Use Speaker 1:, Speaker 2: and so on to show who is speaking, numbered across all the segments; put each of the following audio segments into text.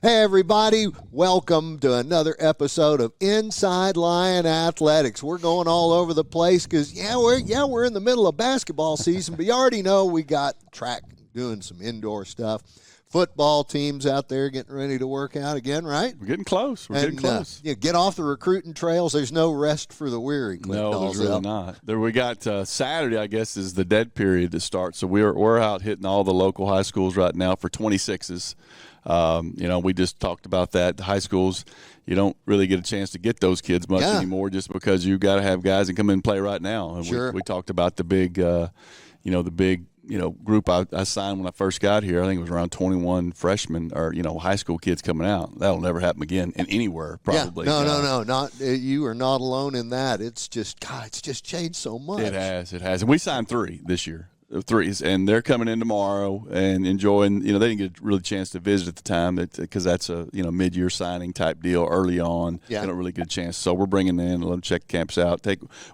Speaker 1: Hey, everybody. Welcome to another episode of Inside Lion Athletics. We're going all over the place because, we're in the middle of basketball season, but you already know we got track doing some indoor stuff. Football teams out there getting ready to work out again, right?
Speaker 2: We're getting close. Getting close.
Speaker 1: Get off the recruiting trails. There's no rest for the weary, Clint Dolezel.
Speaker 2: There's really not. We got Saturday, I guess, is the dead period that starts. So we're out hitting all the local high schools right now for 26s. We just talked about that. The high schools, you don't really get a chance to get those kids much anymore just because you got to have guys that come in and play right now. And
Speaker 1: sure.
Speaker 2: we talked about the big, group I signed when I first got here. I think it was around 21 freshmen or, high school kids coming out. That'll never happen again and anywhere probably.
Speaker 1: Yeah. No. Not you are not alone in that. It's just, it's just changed so much.
Speaker 2: It has. And we signed 3 this year. 3s, and they're coming in tomorrow and enjoying. They didn't get a really chance to visit at the time because that's a mid-year signing type deal early on.
Speaker 1: Yeah.
Speaker 2: They don't really get a chance, so we're bringing them in, let them check camps out,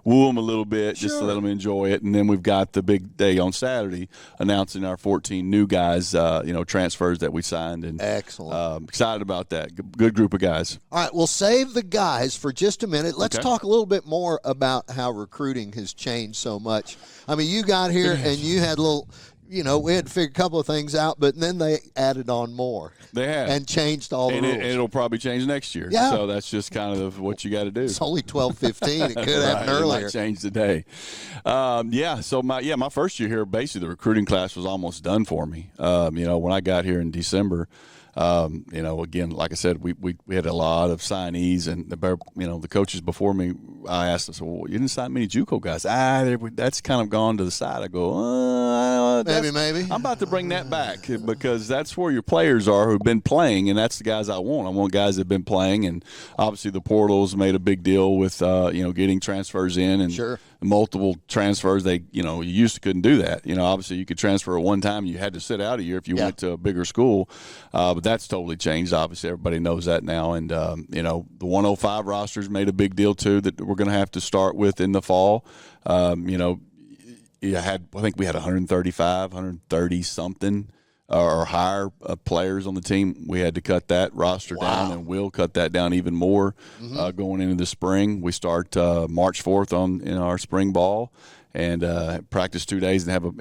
Speaker 2: woo them a little bit just to let them enjoy it, and then we've got the big day on Saturday announcing our 14 new guys, transfers that we signed, and
Speaker 1: excellent.
Speaker 2: Excited about that. Good group of guys.
Speaker 1: All right, we'll save the guys for just a minute. Let's talk a little bit more about how recruiting has changed so much. I mean, you got here and you had a little, we had to figure a couple of things out, but then they added on more.
Speaker 2: They have.
Speaker 1: And changed all the rules.
Speaker 2: It'll probably change next year.
Speaker 1: Yeah.
Speaker 2: So that's just kind of what you got to do.
Speaker 1: It's only 12-15. It could happen earlier.
Speaker 2: It might change today. So my first year here, basically the recruiting class was almost done for me. When I got here in December, again, like I said, we had a lot of signees, and the coaches before me, I asked them, well, you didn't sign many JUCO guys. That's kind of gone to the side. I go,
Speaker 1: maybe.
Speaker 2: I'm about to bring that back because that's where your players are who've been playing, and that's the guys I want. I want guys that have been playing, and obviously the portals made a big deal with, getting transfers in and
Speaker 1: sure.
Speaker 2: multiple transfers. You used to couldn't do that. Obviously you could transfer at one time. You had to sit out a year if you went to a bigger school, but that's totally changed. Obviously everybody knows that now, and the 105 rosters made a big deal too that we're going to have to start with in the fall. I think we had 130 something or higher players on the team. We had to cut that roster down, and we'll cut that down even more going into the spring. We start March 4th in our spring ball, and practice 2 days and have a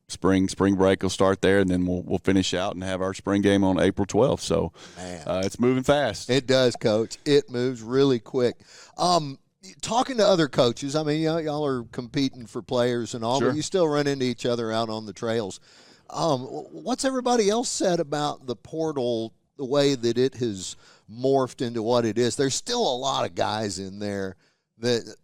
Speaker 2: spring break will start there, and then we'll finish out and have our spring game on April 12th. So it's moving fast.
Speaker 1: It does, Coach. It moves really quick. Talking to other coaches, I mean, y'all are competing for players and all,
Speaker 2: sure.
Speaker 1: But you still run into each other out on the trails. What's everybody else said about the portal, the way that it has morphed into what it is? There's still a lot of guys in there that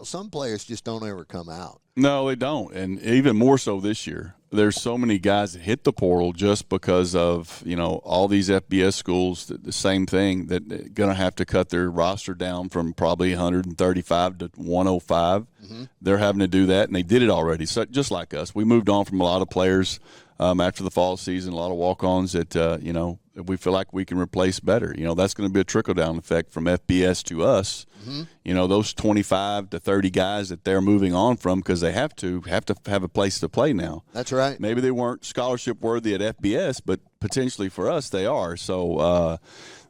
Speaker 1: some players just don't ever come out.
Speaker 2: No, they don't, and even more so this year. There's so many guys that hit the portal just because of all these FBS schools. The same thing, that they're going to have to cut their roster down from probably 135 to 105. Mm-hmm. They're having to do that, and they did it already. So just like us, we moved on from a lot of players after the fall season. A lot of walk-ons that we feel like we can replace better. That's going to be a trickle-down effect from FBS to us. Mm-hmm. Those 25 to 30 guys that they're moving on from because they have to have a place to play now.
Speaker 1: That's right.
Speaker 2: Maybe they weren't scholarship worthy at FBS, but potentially for us they are. So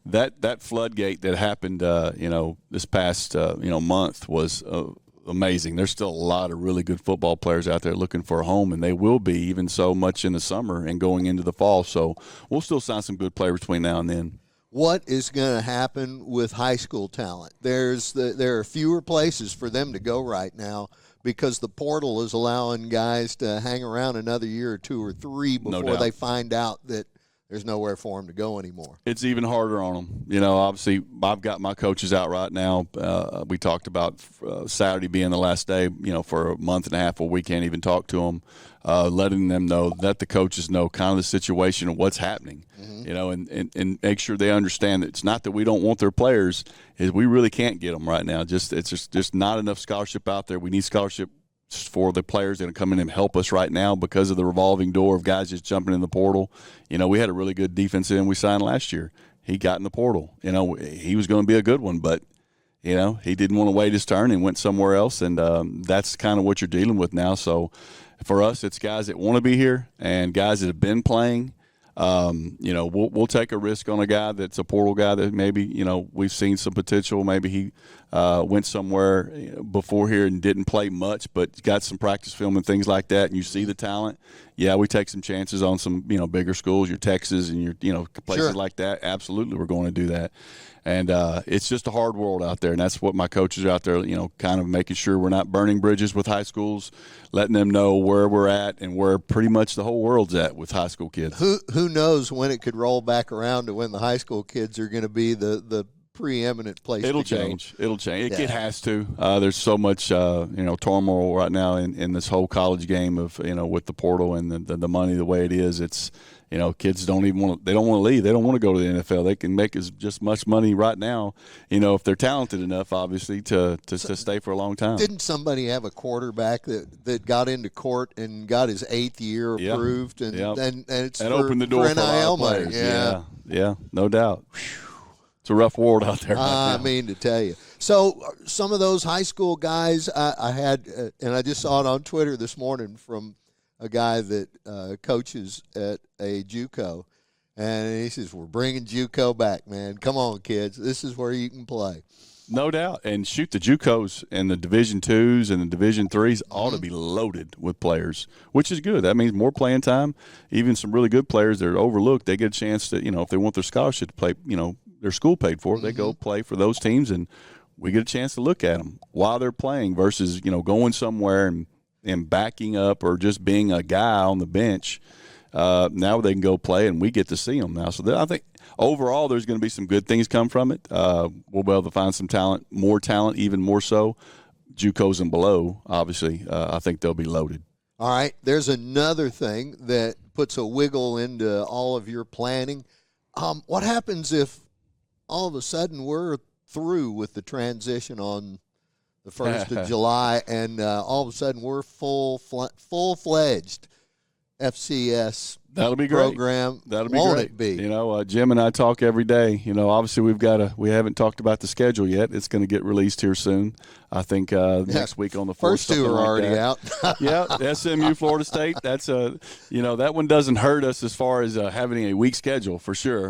Speaker 2: that floodgate that happened, this past month was amazing. There's still a lot of really good football players out there looking for a home, and they will be even so much in the summer and going into the fall. So we'll still sign some good players between now and then.
Speaker 1: What is going to happen with high school talent? There are fewer places for them to go right now because the portal is allowing guys to hang around another year or 2 or 3 before they find out that there's nowhere for them to go anymore.
Speaker 2: It's even harder on them. Obviously, I've got my coaches out right now. We talked about Saturday being the last day, for a month and a half where we can't even talk to them, letting them know, let the coaches know kind of the situation and what's happening, and make sure they understand that it's not that we don't want their players, is we really can't get them right now. It's just not enough scholarship out there. We need scholarship for the players that are coming in and help us right now because of the revolving door of guys just jumping in the portal. We had a really good defensive end we signed last year. He got in the portal. He was going to be a good one, but he didn't want to wait his turn and went somewhere else, and that's kind of what you're dealing with now. So for us, it's guys that want to be here and guys that have been playing. We'll take a risk on a guy that's a portal guy that maybe, we've seen some potential. Maybe he went somewhere before here and didn't play much, but got some practice film and things like that, and you see the talent. Yeah, we take some chances on some, bigger schools, your Texas and your, places like that. Absolutely, we're going to do that. And it's just a hard world out there, and that's what my coaches are out there, kind of making sure we're not burning bridges with high schools, letting them know where we're at and where pretty much the whole world's at with high school kids.
Speaker 1: Who knows when it could roll back around to when the high school kids are going to be the preeminent place
Speaker 2: It'll
Speaker 1: to
Speaker 2: change.
Speaker 1: go.
Speaker 2: It'll change. It has to. There's so much, turmoil right now in this whole college game of, with the portal and the money the way it is. It's, kids don't want to leave. They don't want to go to the NFL. They can make just much money right now, if they're talented enough, obviously, to stay for a long time.
Speaker 1: Didn't somebody have a quarterback that got into court and got his 8th year approved and it's
Speaker 2: opened the door for
Speaker 1: NIL
Speaker 2: money?
Speaker 1: Yeah.
Speaker 2: Yeah, no doubt. It's a rough world out there.
Speaker 1: I mean to tell you. So some of those high school guys I had, and I just saw it on Twitter this morning from a guy that coaches at a JUCO, and he says, "We're bringing JUCO back, man. Come on, kids. This is where you can play."
Speaker 2: No doubt. And shoot, the JUCOs and the Division IIs and the Division IIIs ought to be loaded with players, which is good. That means more playing time. Even some really good players that are overlooked, they get a chance to, if they want their scholarship to play, their school paid for it, they go play for those teams, and we get a chance to look at them while they're playing versus, going somewhere and backing up or just being a guy on the bench. Now they can go play, and we get to see them now. So I think overall there's going to be some good things come from it. We'll be able to find some talent, even more so. JUCOs and below, obviously, I think they'll be loaded.
Speaker 1: All right, there's another thing that puts a wiggle into all of your planning. What happens if all of a sudden we're through with the transition on the 1st of July, and all of a sudden we're full-fledged FCS
Speaker 2: That'll be great.
Speaker 1: program?
Speaker 2: That'll be
Speaker 1: Won't
Speaker 2: great.
Speaker 1: it be?
Speaker 2: Jim and I talk every day. Obviously we haven't talked about the schedule yet. It's going to get released here soon. I think next week on the 4th.
Speaker 1: First two are already out.
Speaker 2: Yeah, SMU, Florida State. That's that one doesn't hurt us as far as having a weak schedule for sure.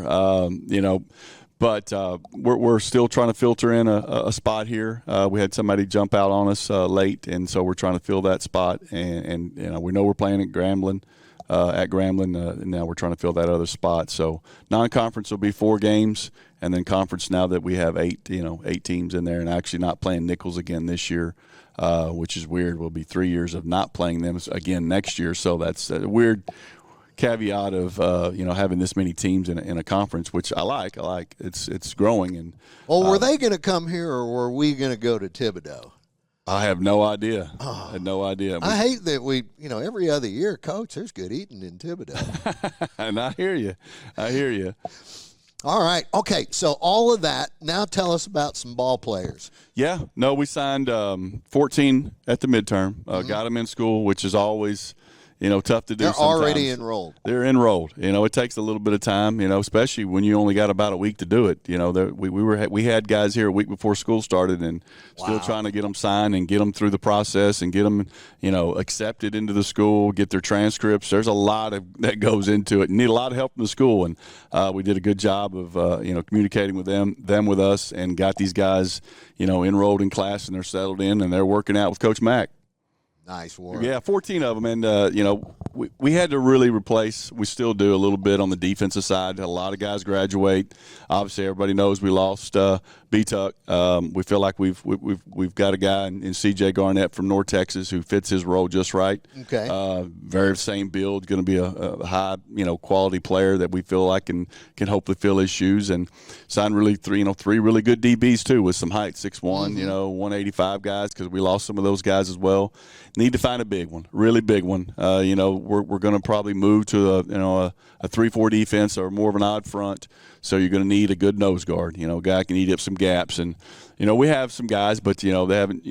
Speaker 2: But we're still trying to filter in a spot here. We had somebody jump out on us late, and so we're trying to fill that spot. And we know we're playing at Grambling. And now we're trying to fill that other spot. So non-conference will be 4 games, and then conference now that we have 8 teams in there, and actually not playing Nichols again this year, which is weird. We'll be 3 years of not playing them again next year. So that's a weird caveat of having this many teams in a conference, which I like. It's growing. And
Speaker 1: were they going to come here, or were we going to go to Thibodaux?
Speaker 2: I have no idea. I had no idea.
Speaker 1: I hate that we, every other year, Coach, there's good eating in Thibodaux.
Speaker 2: And I hear you.
Speaker 1: All right. Okay. So all of that. Now tell us about some ball players.
Speaker 2: Yeah. No, we signed 14 at the midterm. Got them in school, which is always tough to do.
Speaker 1: They're
Speaker 2: sometimes.
Speaker 1: already enrolled.
Speaker 2: They're enrolled. It takes a little bit of time. Especially when you only got about a week to do it. We had guys here a week before school started, and still trying to get them signed and get them through the process and get them, accepted into the school, get their transcripts. There's a lot that goes into it. You need a lot of help from the school, and we did a good job of communicating with them with us, and got these guys enrolled in class, and they're settled in, and they're working out with Coach Mack.
Speaker 1: Nice work.
Speaker 2: Yeah, 14 of them. And, we had to really replace, we still do a little bit on the defensive side. A lot of guys graduate. Obviously, everybody knows we lost B-Tuck. We feel like we've got a guy in C.J. Garnett from North Texas who fits his role just right.
Speaker 1: Okay.
Speaker 2: Very same build, going to be a high, quality player that we feel like can hopefully fill his shoes. And signed really three really good DBs too, with some height, 6'1", 185 guys, because we lost some of those guys as well. Need to find a big one, really big one. We're going to probably move to a 3-4 defense or more of an odd front. So you're going to need a good nose guard. A guy can eat up some gaps, and we have some guys, but they haven't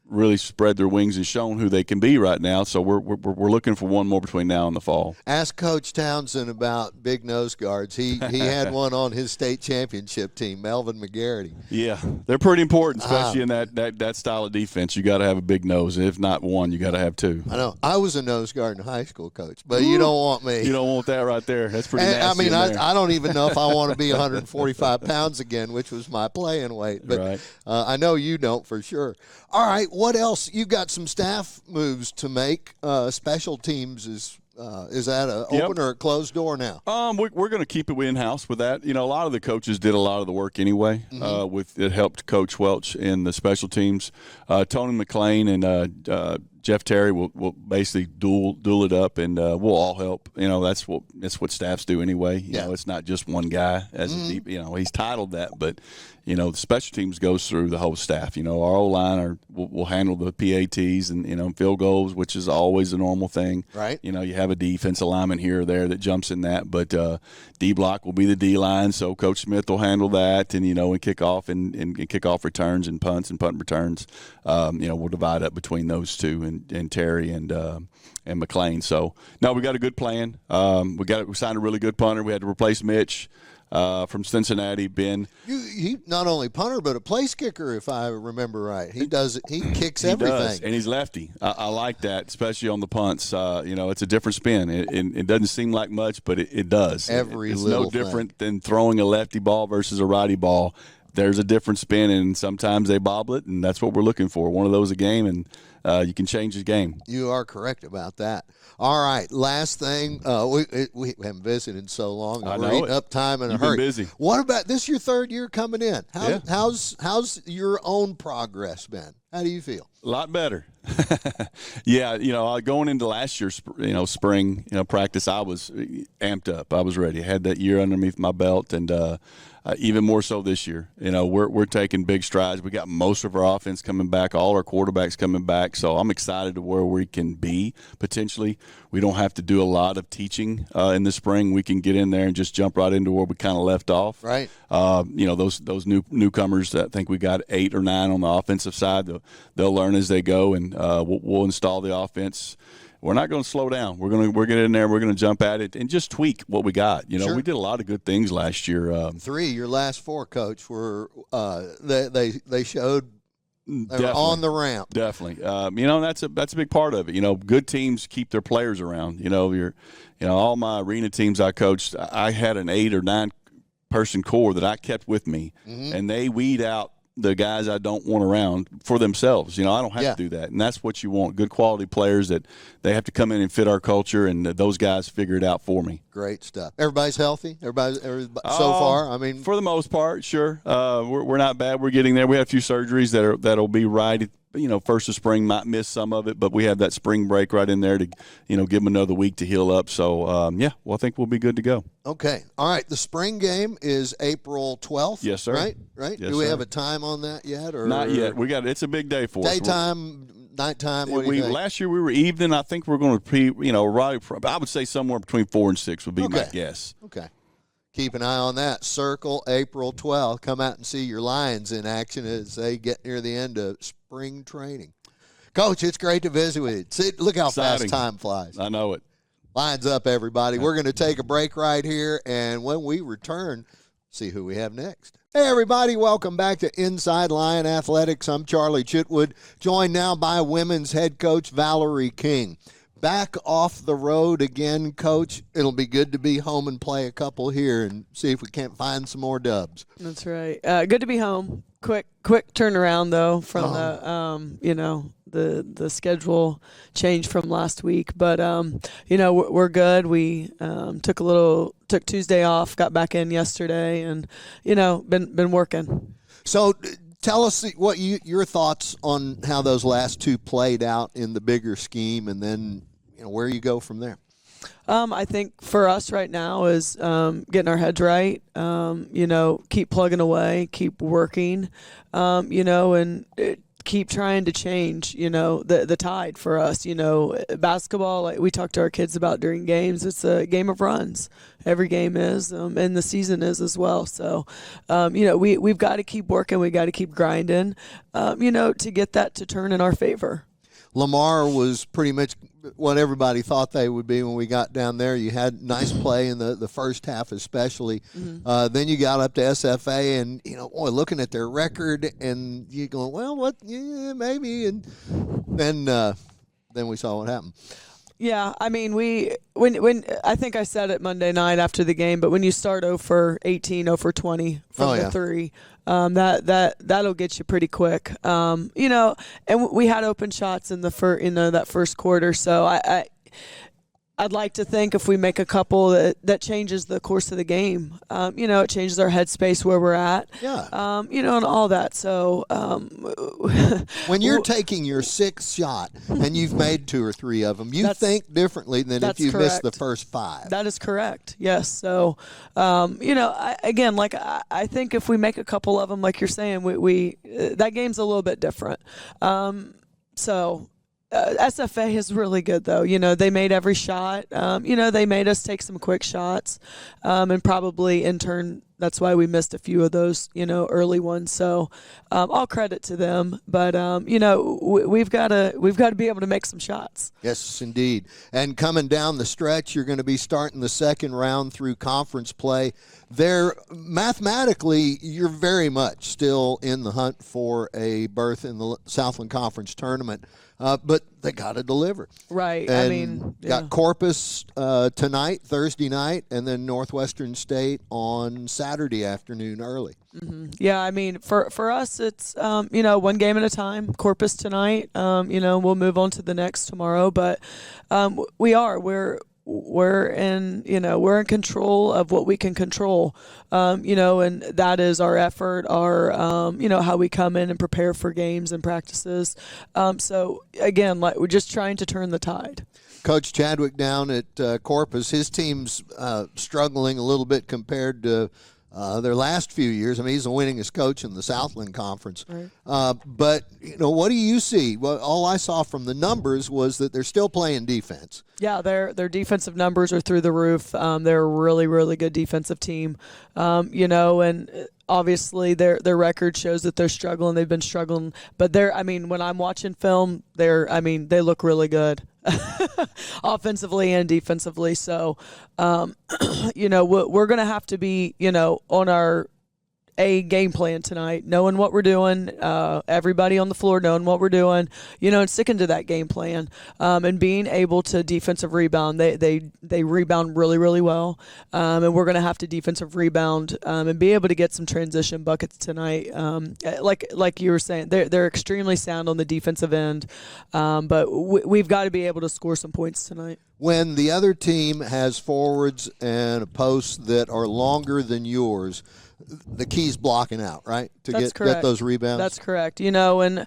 Speaker 2: really spread their wings and shown who they can be right now. So we're looking for one more between now and the fall.
Speaker 1: Ask Coach Townsend about big nose guards. He had one on his state championship team, Melvin McGarity.
Speaker 2: Yeah, they're pretty important, especially in that style of defense. You got to have a big nose. If not one, you got to have two.
Speaker 1: I know. I was a nose guard in high school, Coach, but you don't want me.
Speaker 2: You don't want that right there. That's pretty nasty.
Speaker 1: I mean, I don't even know if I want to be 145 pounds again, which was my playing weight. But
Speaker 2: right.
Speaker 1: I know you don't for sure. All right, what else? You got some staff moves to make. Special teams is that an open or a closed door now?
Speaker 2: We're going to keep it in-house with that. You know, a lot of the coaches did a lot of the work anyway. It helped Coach Welch in the special teams. Tony McLean and Jeff Terry will basically duel it up, and we'll all help. You know, that's what staffs do anyway. You know, it's not just one guy as a deep. You know, he's titled that, but you know, the special teams goes through the whole staff. You know, our O-line will handle the PATs and, you know, field goals, which is always a normal thing.
Speaker 1: Right.
Speaker 2: You know, you have a defensive lineman here or there that jumps in that, but D-block will be the D-line, so Coach Smith will handle that, and, you know, and kickoff and kickoff returns and punts and punt returns. You know, we'll divide up between those two and Terry and McLean. So, no, we got a good plan. We signed a really good punter. We had to replace Mitch. From Cincinnati, Ben.
Speaker 1: He not only punter but a place kicker, if I remember right. He kicks everything.
Speaker 2: Does, and he's lefty. I like that, especially on the punts. You know, it's a different spin. It doesn't seem like much, but it does.
Speaker 1: It's
Speaker 2: no different than throwing a lefty ball versus a righty ball. There's a different spin, and sometimes they bobble it, and that's what we're looking for. One of those a game, and you can change the game.
Speaker 1: You are correct about that. All right, last thing. We haven't visited in so long. We're eating up time in a hurry.
Speaker 2: Been busy.
Speaker 1: What about this? Your third year coming in. How's your own progress been? How do you feel?
Speaker 2: A lot better. Yeah, you know, going into last year's, you know, spring, you know, practice, I was amped up. I was ready. I had that year underneath my belt, and even more so this year. You know, we're taking big strides. We got most of our offense coming back, all our quarterbacks coming back. So I'm excited to where we can be potentially. We don't have to do a lot of teaching in the spring. We can get in there and just jump right into where we kind of left off.
Speaker 1: Right.
Speaker 2: You know, those newcomers. I think we got 8 or 9 on the offensive side. They'll learn as they go, and we'll install the offense. We're not going to slow down. We're getting in there. We're going to jump at it and just tweak what we got. You know, we did a lot of good things last year.
Speaker 1: 3, your last 4, Coach, were they showed they were on the ramp.
Speaker 2: Definitely. You know, that's a big part of it. You know, good teams keep their players around. You know, all my arena teams I coached, I had an 8 or 9 person core that I kept with me, and they weed out the guys I don't want around for themselves. You know, I don't have to do that. And that's what you want, good quality players that they have to come in and fit our culture, and those guys figure it out for me.
Speaker 1: Great stuff. Everybody's healthy? Everybody so far? I mean,
Speaker 2: for the most part, sure. We're not bad. We're getting there. We had a few surgeries that'll be right. You know, first of spring, might miss some of it, but we have that spring break right in there to, you know, give them another week to heal up. So, I think we'll be good to go.
Speaker 1: Okay. All right. The spring game is April 12th.
Speaker 2: Yes, sir.
Speaker 1: Right?
Speaker 2: Yes,
Speaker 1: Do we
Speaker 2: sir.
Speaker 1: have a time on that yet? Or
Speaker 2: not yet. It's a big day for us.
Speaker 1: Daytime, nighttime, what do you think?
Speaker 2: Last year we were evening. I think we're going to I would say somewhere between 4 and 6 would be my guess.
Speaker 1: Okay. Keep an eye on that. Circle April 12th. Come out and see your Lions in action as they get near the end of spring training. Coach, it's great to visit with you. See, look how fast time flies.
Speaker 2: I know it.
Speaker 1: Lines up, everybody. We're going to take a break right here, and when we return, see who we have next. Hey, everybody. Welcome back to Inside Lion Athletics. I'm Charlie Chitwood, joined now by women's head coach Valerie King. Back off the road again, Coach. It'll be good to be home and play a couple here and see if we can't find some more dubs.
Speaker 3: That's right. Good to be home. Quick turnaround though from the schedule change from last week, but we're good. We took Tuesday off, got back in yesterday, and been working.
Speaker 1: So tell us what your thoughts on how those last 2 played out in the bigger scheme, and then where you go from there.
Speaker 3: I think for us right now is getting our heads right, keep plugging away, keep working, and keep trying to change, the tide for us. Basketball, like we talk to our kids about during games, it's a game of runs. Every game is, and the season is as well. So, we've got to keep working. We got to keep grinding, to get that to turn in our favor.
Speaker 1: Lamar was pretty much what everybody thought they would be when we got down there. You had nice play in the first half especially. Mm-hmm. Then you got up to SFA and, looking at their record and you going, well, what? Yeah, maybe. And then we saw what happened.
Speaker 3: Yeah, I mean, when I think I said it Monday night after the game, but when you start 0 for 18, 0 for 20 from the three, that'll get you pretty quick. And we had open shots in the that first quarter, so I'd like to think if we make a couple that changes the course of the game. It changes our headspace where we're at.
Speaker 1: Yeah.
Speaker 3: And all that. So
Speaker 1: when you're taking your sixth shot and you've made 2 or 3 of them, you think differently than if you missed the first 5.
Speaker 3: That is correct. Yes. So, I think if we make a couple of them, like you're saying, we that game's a little bit different. SFA is really good, though. They made every shot. They made us take some quick shots, and probably in turn that's why we missed a few of those, early ones. So, all credit to them. But we've got to be able to make some shots.
Speaker 1: Yes, indeed. And coming down the stretch, you're going to be starting the second round through conference play. There, mathematically, you're very much still in the hunt for a berth in the Southland Conference tournament. But they got to deliver.
Speaker 3: Right.
Speaker 1: And got Corpus tonight, Thursday night, and then Northwestern State on Saturday afternoon early.
Speaker 3: Mm-hmm. Yeah, I mean, for us, it's, one game at a time. Corpus tonight, we'll move on to the next tomorrow. But we're in control of what we can control, and that is our effort, our, how we come in and prepare for games and practices. So again, we're just trying to turn the tide.
Speaker 1: Coach Chadwick down at Corpus, his team's struggling a little bit compared to their last few years. I mean, he's the winningest coach in the Southland Conference. Right. But, what do you see? Well, all I saw from the numbers was that they're still playing defense.
Speaker 3: Yeah, their defensive numbers are through the roof. They're a really, really good defensive team. And obviously their record shows that they're struggling. They've been struggling. But when I'm watching film, they look really good. Offensively and defensively. So, we're going to have to be, on our game plan tonight, knowing what we're doing, everybody on the floor knowing what we're doing, and sticking to that game plan, and being able to defensive rebound. They rebound really, really well, and we're going to have to defensive rebound and be able to get some transition buckets tonight. Like you were saying, they're extremely sound on the defensive end, but we've got to be able to score some points tonight.
Speaker 1: When the other team has forwards and posts that are longer than yours, the key's blocking out, right? To get those rebounds.
Speaker 3: That's correct. I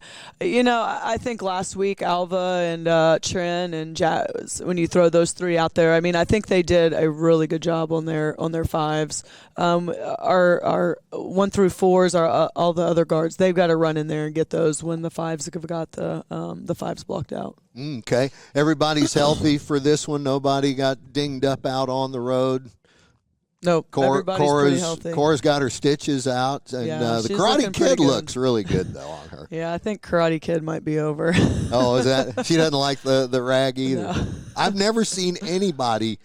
Speaker 3: think last week Alva and Trin and Jazz, when you throw those 3 out there, I think they did a really good job on their 5s. Our 1 through 4s are all the other guards. They've got to run in there and get those when the 5s have got the 5s blocked out.
Speaker 1: Okay, everybody's healthy for this one. Nobody got dinged up out on the road.
Speaker 3: Nope, everybody's pretty healthy.
Speaker 1: Cora's got her stitches out, and the Karate Kid looks really good, though, on her.
Speaker 3: Yeah, I think Karate Kid might be over.
Speaker 1: Oh, is that? She doesn't like the rag either.
Speaker 3: No.
Speaker 1: I've never seen anybody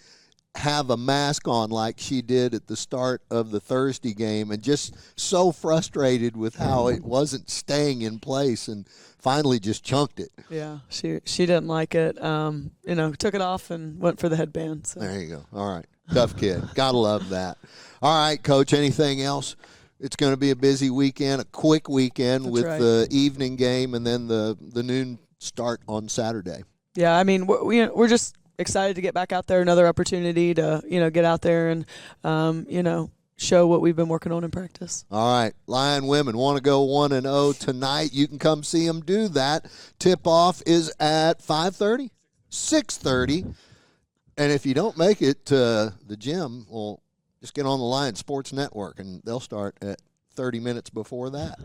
Speaker 1: have a mask on like she did at the start of the Thursday game, and just so frustrated with how it wasn't staying in place, and finally just chunked it.
Speaker 3: Yeah, she didn't like it. Took it off and went for the headband. So.
Speaker 1: There you go. All right. Tough kid. Gotta love that. All right, Coach, anything else? It's going to be a busy weekend, a quick weekend. That's with right. The evening game and then the noon start on Saturday.
Speaker 3: Yeah, we're just excited to get back out there, another opportunity to, get out there and, show what we've been working on in practice.
Speaker 1: All right. Lion women want to go 1-0 tonight. You can come see them do that. Tip-off is at 5:30, 6:30. And if you don't make it to the gym, well, just get on the Lion Sports Network, and they'll start at 30 minutes before that.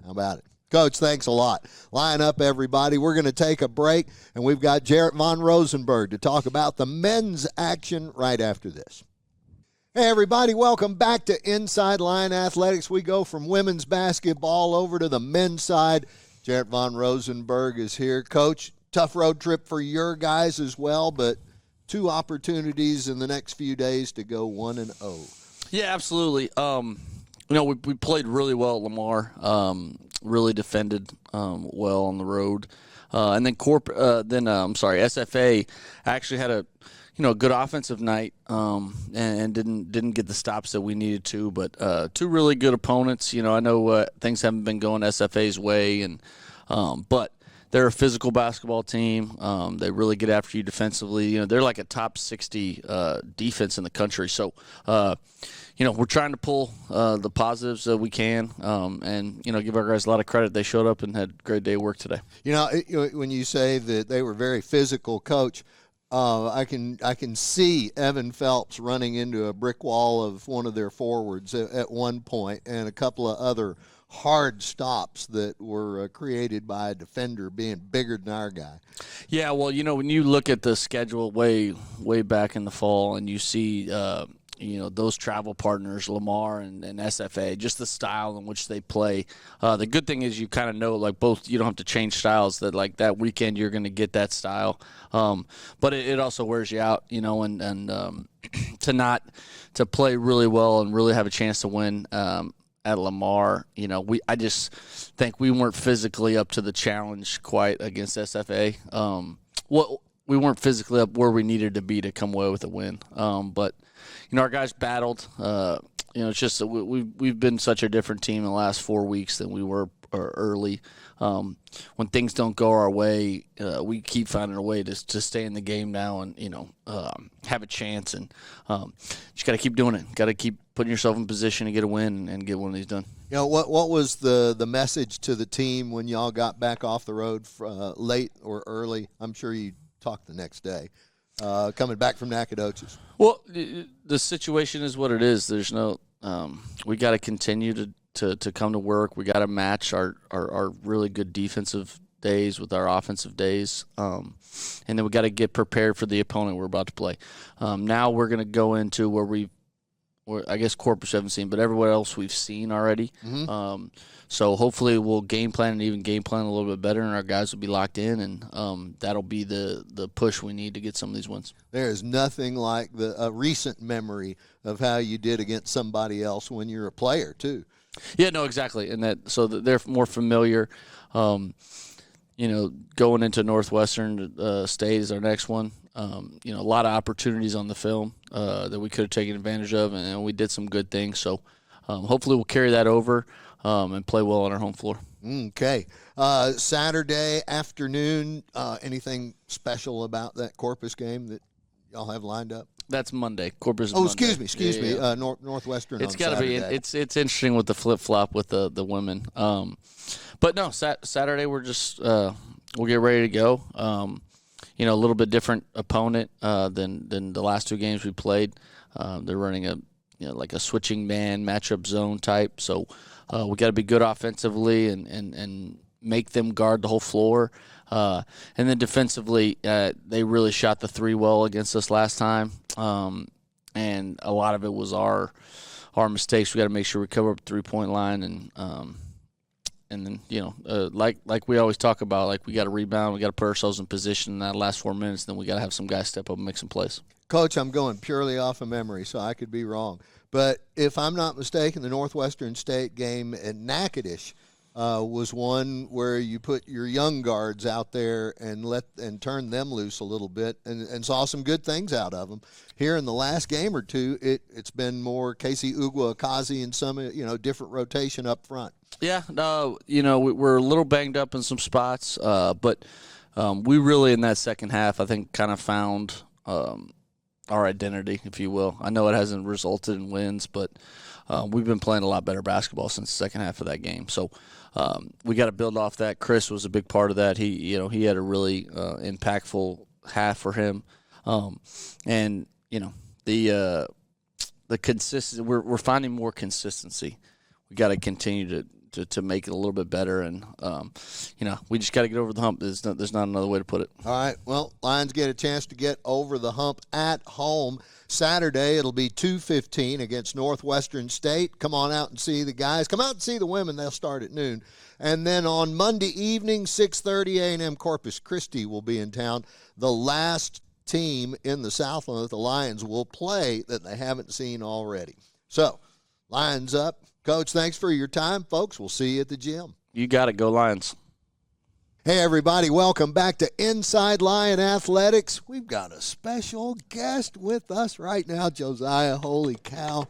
Speaker 1: How about it? Coach, thanks a lot. Line up, everybody. We're going to take a break, and we've got Jaret von Rosenberg to talk about the men's action right after this. Hey, everybody, welcome back to Inside Line Athletics. We go from women's basketball over to the men's side. Jaret von Rosenberg is here. Coach, tough road trip for your guys as well, but 2 opportunities in the next few days to go 1-0.
Speaker 4: Yeah, absolutely. We played really well at Lamar. Really defended well on the road, and then SFA actually had a good offensive night and didn't get the stops that we needed to. But 2 really good opponents. I know things haven't been going SFA's way, but they're a physical basketball team. They really get after you defensively. They're like a top 60 defense in the country. So. We're trying to pull the positives that we can and give our guys a lot of credit. They showed up and had a great day of work today.
Speaker 1: When you say that they were very physical, Coach, I can see Evan Phelps running into a brick wall of one of their forwards at one point, and a couple of other hard stops that were created by a defender being bigger than our guy.
Speaker 4: Yeah, well, when you look at the schedule way back in the fall and you see those travel partners, Lamar and SFA, just the style in which they play. The good thing is you kind of know, like, both, you don't have to change styles, that like that weekend you're going to get that style. But it also wears you out, and to play really well and really have a chance to win at Lamar, I just think we weren't physically up to the challenge quite against SFA. We weren't physically up where we needed to be to come away with a win. But our guys battled. It's just that we've been such a different team in the last 4 weeks than we were early. When things don't go our way, we keep finding a way to stay in the game now and have a chance. And just got to keep doing it. Got to keep putting yourself in position to get a win and get one of these done.
Speaker 1: What was the message to the team when y'all got back off the road late or early? I'm sure you talked the next day. Coming back from Nacogdoches.
Speaker 4: Well, the situation is what it is. There's no we got to continue to come to work. We got to match our really good defensive days with our offensive days, and then we got to get prepared for the opponent we're about to play. Now we're going to go into where I guess Corpus haven't seen, but everywhere else we've seen already. Mm-hmm. So hopefully we'll game plan and even game plan a little bit better, and our guys will be locked in, and that'll be the push we need to get some of these wins.
Speaker 1: There is nothing like a recent memory of how you did against somebody else when you're a player too.
Speaker 4: Yeah, no, exactly, and that they're more familiar. Going into Northwestern State is our next one. A lot of opportunities on the film that we could have taken advantage of, and we did some good things. So hopefully we'll carry that over and play well on our home floor.
Speaker 1: Okay. Saturday afternoon, anything special about that Corpus game that y'all have lined up?
Speaker 4: That's Monday. Corpus is
Speaker 1: Monday. Excuse me. Northwestern.
Speaker 4: It's got to be. It's interesting with the flip flop with the women. But no, Saturday we're just we'll get ready to go. A little bit different opponent than the last 2 games we played. They're running like a switching man matchup zone type. So we got to be good offensively and make them guard the whole floor. And then defensively, they really shot the 3 well against us last time. And a lot of it was our mistakes. We got to make sure we cover up the 3-point line and then, like we always talk about, like, we got to rebound. We got to put ourselves in position in that last 4 minutes. Then we got to have some guys step up and make some plays.
Speaker 1: Coach, I'm going purely off of memory, so I could be wrong. But if I'm not mistaken, the Northwestern State game at Natchitoches was one where you put your young guards out there and turned them loose a little bit and saw some good things out of them. Here in the last game or two, it's been more Casey Ugwa-Akazi and some different rotation up front.
Speaker 4: Yeah, no, we're a little banged up in some spots, but we really in that second half I think kind of found our identity, if you will. I know it hasn't resulted in wins, but we've been playing a lot better basketball since the second half of that game. So we got to build off that. Chris was a big part of that. He had a really impactful half for him, and the consistency. We're finding more consistency. We got to continue to make it a little bit better. And, we just got to get over the hump. There's not another way to put it.
Speaker 1: All right. Well, Lions get a chance to get over the hump at home. Saturday, it'll be 2:15 against Northwestern State. Come on out and see the guys. Come out and see the women. They'll start at noon. And then on Monday evening, 6:30 A&M Corpus Christi will be in town. The last team in the Southland that the Lions will play that they haven't seen already. So, Lions up. Coach, thanks for your time, folks. We'll see you at the gym.
Speaker 4: You got it. Go Lions.
Speaker 1: Hey, everybody. Welcome back to Inside Lion Athletics. We've got a special guest with us right now, Josiah. Holy cow.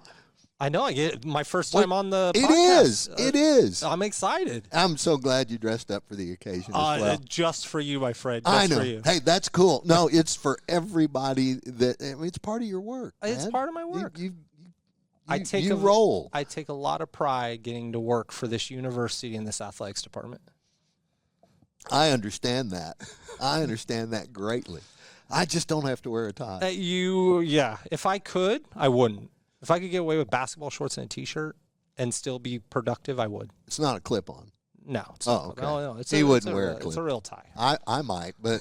Speaker 5: I know. I get my first time on the podcast.
Speaker 1: It is.
Speaker 5: I'm excited.
Speaker 1: I'm so glad you dressed up for the occasion as well.
Speaker 5: Just for you, my friend.
Speaker 1: I know.
Speaker 5: For you.
Speaker 1: Hey, that's cool. No, it's for everybody. It's part of your work.
Speaker 5: It's
Speaker 1: man.
Speaker 5: part of my work.
Speaker 1: I take a
Speaker 5: lot of pride getting to work for this university in this athletics department.
Speaker 1: I understand that. I understand that greatly. I just don't have to wear a tie.
Speaker 5: If I could, I wouldn't. If I could get away with basketball shorts and a T-shirt and still be productive, I would.
Speaker 1: It's not a clip-on.
Speaker 5: No. It's not.
Speaker 1: Okay.
Speaker 5: No.
Speaker 1: He wouldn't wear a clip.
Speaker 5: It's a real tie.
Speaker 1: I might, but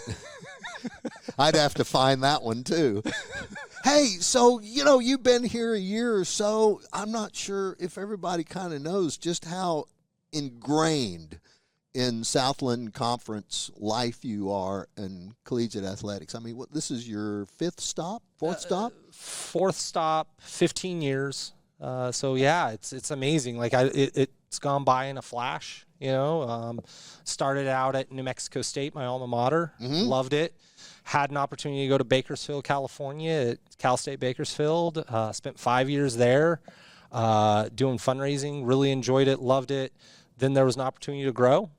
Speaker 1: I'd have to find that one too. Hey, so, you've been here a year or so. I'm not sure if everybody kind of knows just how ingrained in Southland Conference life you are in collegiate athletics. I mean, this is your fourth stop?
Speaker 5: Fourth stop, 15 years. It's amazing. Like it's gone by in a flash. Started out at New Mexico State, my alma mater. Mm-hmm. Loved it. Had an opportunity to go to Bakersfield, California, at Cal State Bakersfield. Spent 5 years there doing fundraising. Really enjoyed it. Loved it. Then there was an opportunity to grow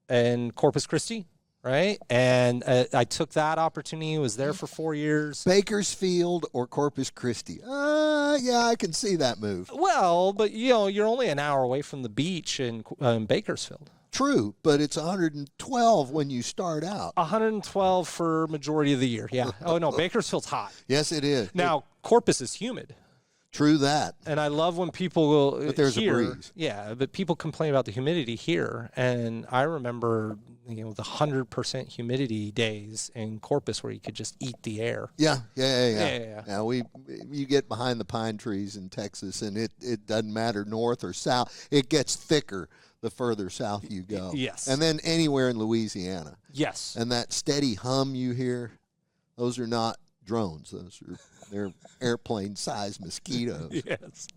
Speaker 5: in Corpus Christi, right? And I took that opportunity, was there for 4 years.
Speaker 1: Bakersfield or Corpus Christi? Yeah, I can see that move.
Speaker 5: Well, but, you're only an hour away from the beach in Bakersfield.
Speaker 1: True, but it's 112 when you start out.
Speaker 5: 112 for majority of the year, yeah. Oh, no, Bakersfield's hot.
Speaker 1: Yes, it is.
Speaker 5: Now, Corpus is humid.
Speaker 1: True that.
Speaker 5: And I love when people will
Speaker 1: But there's a breeze.
Speaker 5: Yeah, but people complain about the humidity here. And I remember, the 100% humidity days in Corpus where you could just eat the air.
Speaker 1: Yeah. Now you get behind the pine trees in Texas, and it doesn't matter north or south. It gets thicker the further south you go.
Speaker 5: Yes.
Speaker 1: And then anywhere in Louisiana.
Speaker 5: Yes.
Speaker 1: And that steady hum you hear, those are not drones. They're airplane-sized mosquitoes.
Speaker 5: Yes.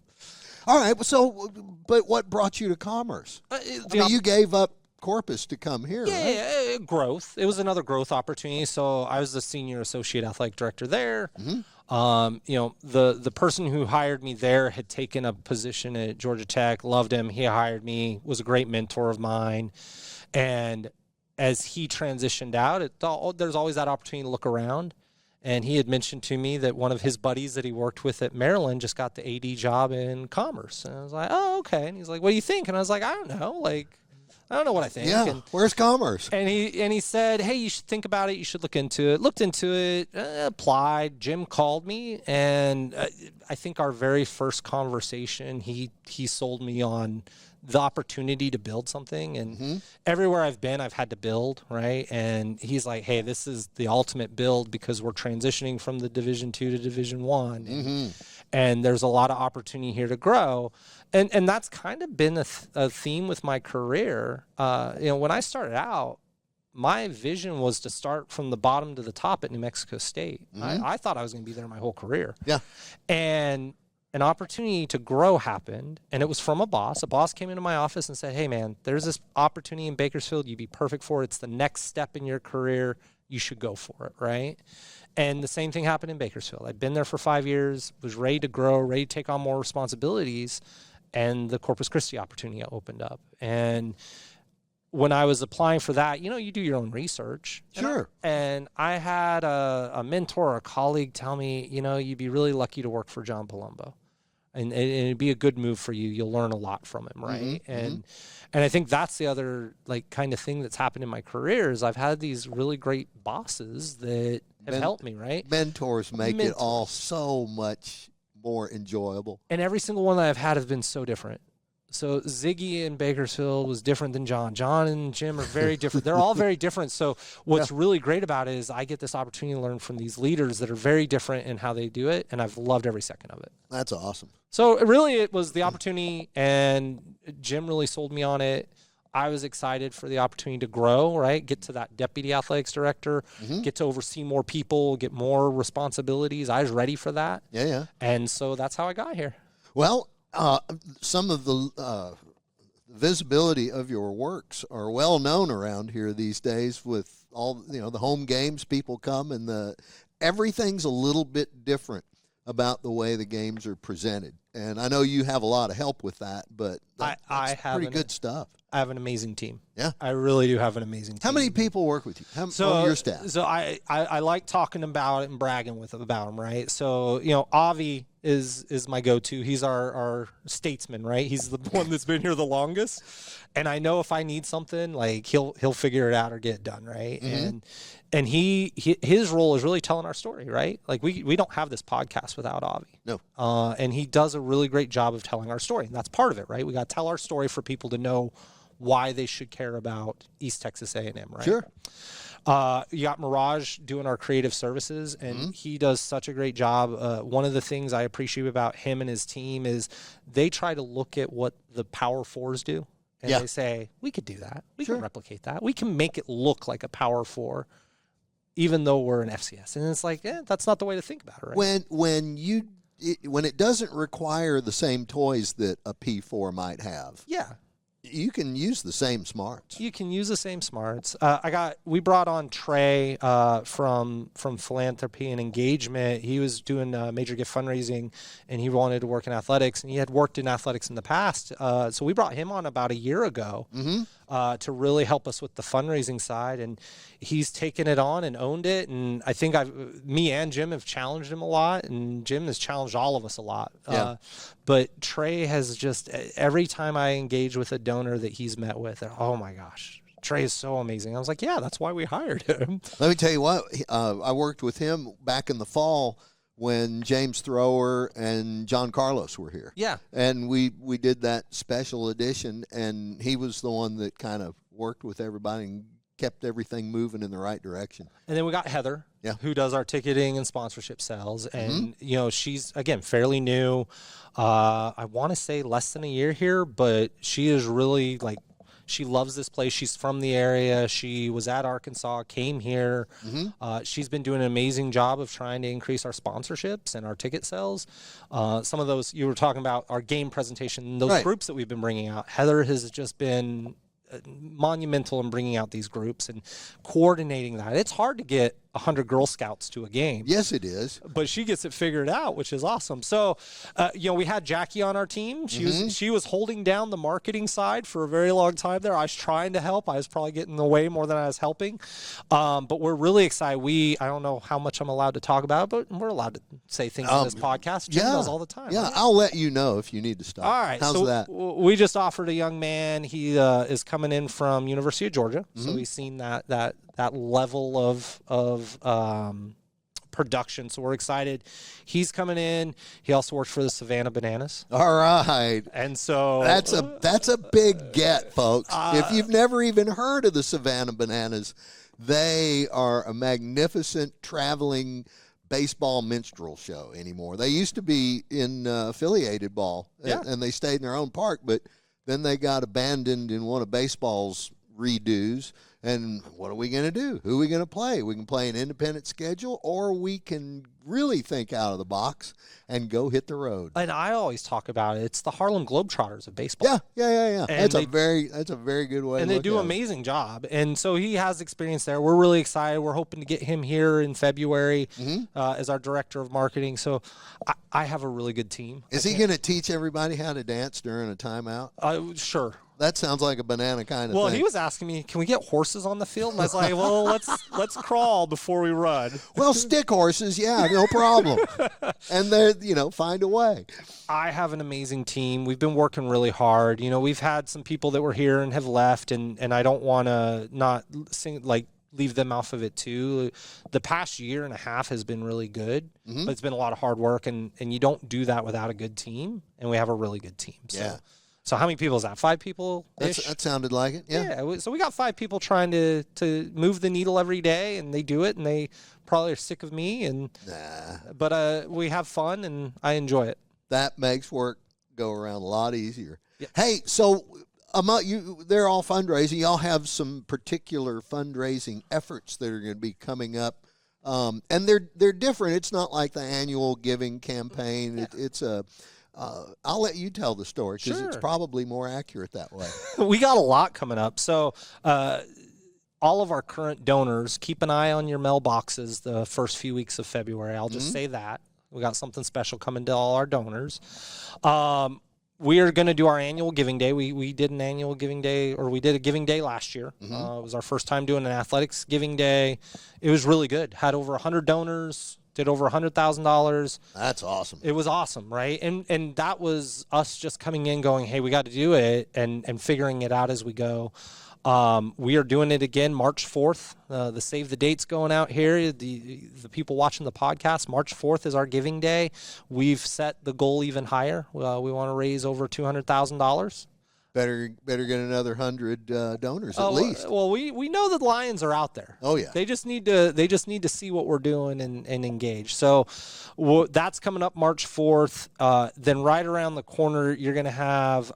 Speaker 1: All right. So, but what brought you to Commerce? You gave up Corpus to come here, right?
Speaker 5: Yeah, growth. It was another growth opportunity. So I was the senior associate athletic director there. Mm-hmm. The person who hired me there had taken a position at Georgia Tech, loved him. He hired me, was a great mentor of mine. And as he transitioned out, there's always that opportunity to look around. And he had mentioned to me that one of his buddies that he worked with at Maryland just got the AD job in Commerce. And I was like, oh, okay. And he's like, what do you think? And I was like, I don't know. I don't know what I think.
Speaker 1: Yeah,
Speaker 5: and,
Speaker 1: where's Commerce?
Speaker 5: And he said, hey, you should think about it. You should look into it. Looked into it, applied. Jim called me, and I think our very first conversation, he sold me on the opportunity to build something. And everywhere I've been, I've had to build, right? And he's like, hey, this is the ultimate build because we're transitioning from the Division II to Division I. And there's a lot of opportunity here to grow. And that's kind of been a theme with my career. When I started out, my vision was to start from the bottom to the top at New Mexico State. I thought I was going to be there my whole career.
Speaker 1: Yeah.
Speaker 5: And an opportunity to grow happened, and it was from a boss. A boss came into my office and said, hey, man, there's this opportunity in Bakersfield. You'd be perfect for it. It's the next step in your career. You should go for it, right? And the same thing happened in Bakersfield. I'd been there for 5 years, was ready to grow, ready to take on more responsibilities, and the Corpus Christi opportunity opened up. And when I was applying for that, you do your own research.
Speaker 1: Sure.
Speaker 5: And I had a mentor or a colleague tell me, you'd be really lucky to work for John Palumbo. And it'd be a good move for you. You'll learn a lot from him, right? And I think that's the other kind of thing that's happened in my career is I've had these really great bosses that have helped me, right?
Speaker 1: Mentors make it all so much more enjoyable.
Speaker 5: And every single one that I've had has been so different. So Ziggy in Bakersfield was different than John. John and Jim are very different. They're all very different. So what's really great about it is I get this opportunity to learn from these leaders that are very different in how they do it, and I've loved every second of it.
Speaker 1: That's awesome.
Speaker 5: So really it was the opportunity, and Jim really sold me on it. I was excited for the opportunity to grow, right? Get to that deputy athletics director, get to oversee more people, get more responsibilities. I was ready for that.
Speaker 1: Yeah.
Speaker 5: And so that's how I got here.
Speaker 1: Well, some of the visibility of your works are well known around here these days with all, the home games. People come and everything's a little bit different about the way the games are presented. And I know you have a lot of help with that, but that's pretty good stuff.
Speaker 5: I have an amazing team.
Speaker 1: Yeah.
Speaker 5: I really do have an amazing team.
Speaker 1: How many people work with you? On your staff?
Speaker 5: So I like talking about it and bragging about them, right? So, Avi is my go-to. He's our statesman, right? He's the one that's been here the longest. And I know if I need something, like he'll figure it out or get it done, right? And his role is really telling our story, right? Like we don't have this podcast without Avi.
Speaker 1: No.
Speaker 5: And he does a really great job of telling our story. And that's part of it, right? We got to tell our story for people to know why they should care about East Texas A&M, right?
Speaker 1: Sure.
Speaker 5: You got Mirage doing our creative services, and he does such a great job. One of the things I appreciate about him and his team is they try to look at what the Power Fours do, and they say, we could do that. We can replicate that. We can make it look like a Power Four, even though we're an FCS. And it's like, that's not the way to think about it, right?
Speaker 1: When it doesn't require the same toys that a P4 might have.
Speaker 5: Yeah.
Speaker 1: You can use the same smarts.
Speaker 5: You can use the same smarts. We brought on Trey from Philanthropy and Engagement. He was doing major gift fundraising, and he wanted to work in athletics, and he had worked in athletics in the past. So we brought him on about a year ago to really help us with the fundraising side, and he's taken it on and owned it. And I think me and Jim have challenged him a lot, and Jim has challenged all of us a lot. But Trey has just, every time I engage with a donor that he's met with, oh my gosh, Trey is so amazing. I was like, yeah, that's why we hired him.
Speaker 1: Let me tell you what, I worked with him back in the fall when James Thrower and John Carlos were here.
Speaker 5: Yeah.
Speaker 1: And we did that special edition, and he was the one that kind of worked with everybody and kept everything moving in the right direction.
Speaker 5: And then we got Heather, who does our ticketing and sponsorship sales. And, she's, again, fairly new. I want to say less than a year here, but she is really, she loves this place. She's from the area. She was at Arkansas, came here. She's been doing an amazing job of trying to increase our sponsorships and our ticket sales. Some of those, you were talking about our game presentation, those groups that we've been bringing out. Heather has just been monumental in bringing out these groups and coordinating that. It's hard to get 100 Girl Scouts to a game.
Speaker 1: Yes, it is.
Speaker 5: But she gets it figured out, which is awesome. So, we had Jackie on our team. She was holding down the marketing side for a very long time there. I was trying to help. I was probably getting in the way more than I was helping. But we're really excited. I don't know how much I'm allowed to talk about, but we're allowed to say things on this podcast. Jim does all the time.
Speaker 1: Yeah,
Speaker 5: right?
Speaker 1: I'll let you know if you need to stop.
Speaker 5: All right.
Speaker 1: How's that?
Speaker 5: We just offered a young man. He is coming in from University of Georgia. So he's seen that level of production. So we're excited. He's coming in. He also works for the Savannah Bananas.
Speaker 1: All right.
Speaker 5: And so
Speaker 1: that's a big get, folks. If you've never even heard of the Savannah Bananas, they are a magnificent traveling baseball minstrel show anymore. They used to be in affiliated ball, and they stayed in their own park, but then they got abandoned in one of baseball's redos. And what are we going to do? Who are we going to play? We can play an independent schedule, or we can really think out of the box and go hit the road.
Speaker 5: And I always talk about it. It's the Harlem Globetrotters of baseball.
Speaker 1: Yeah. That's a very good way.
Speaker 5: And they do an amazing job. And so he has experience there. We're really excited. We're hoping to get him here in February as our director of marketing. So I have a really good team.
Speaker 1: Is he going to teach everybody how to dance during a timeout?
Speaker 5: Sure.
Speaker 1: That sounds like a banana kind of thing.
Speaker 5: Well, he was asking me, can we get horses on the field? And I was like, well, let's crawl before we run.
Speaker 1: Well, stick horses, no problem. And they're, find a way.
Speaker 5: I have an amazing team. We've been working really hard. We've had some people that were here and have left, and I don't want to not leave them off of it too. The past year and a half has been really good, but it's been a lot of hard work, and you don't do that without a good team, and we have a really good team. So.
Speaker 1: Yeah.
Speaker 5: So how many people is that? 5 people?
Speaker 1: That sounded like it. Yeah.
Speaker 5: So we got 5 people trying to move the needle every day, and they do it, and they probably are sick of me. But we have fun, and I enjoy it.
Speaker 1: That makes work go around a lot easier.
Speaker 5: Yep.
Speaker 1: Hey, so they're all fundraising. Y'all have some particular fundraising efforts that are going to be coming up. And they're different. It's not like the annual giving campaign. Yeah. It's a I'll let you tell the story because it's probably more accurate that way.
Speaker 5: We got a lot coming up. So all of our current donors, keep an eye on your mailboxes the first few weeks of February. I'll just say that. We got something special coming to all our donors. We are going to do our annual giving day. We did an annual giving day, or we did a giving day last year. It was our first time doing an athletics giving day. It was really good. Had over 100 donors. Did over $100,000.
Speaker 1: That's awesome.
Speaker 5: It was awesome, right? And that was us just coming in going, hey, we got to do it, and figuring it out as we go. We are doing it again March 4th. The save the date's going out here. The people watching the podcast, March 4th is our giving day. We've set the goal even higher. We want to raise over $200,000.
Speaker 1: Better get another 100 donors at least.
Speaker 5: Well, we know that Lions are out there.
Speaker 1: Oh yeah.
Speaker 5: They just need to see what we're doing and engage. So that's coming up March 4th. Then right around the corner, you're going to have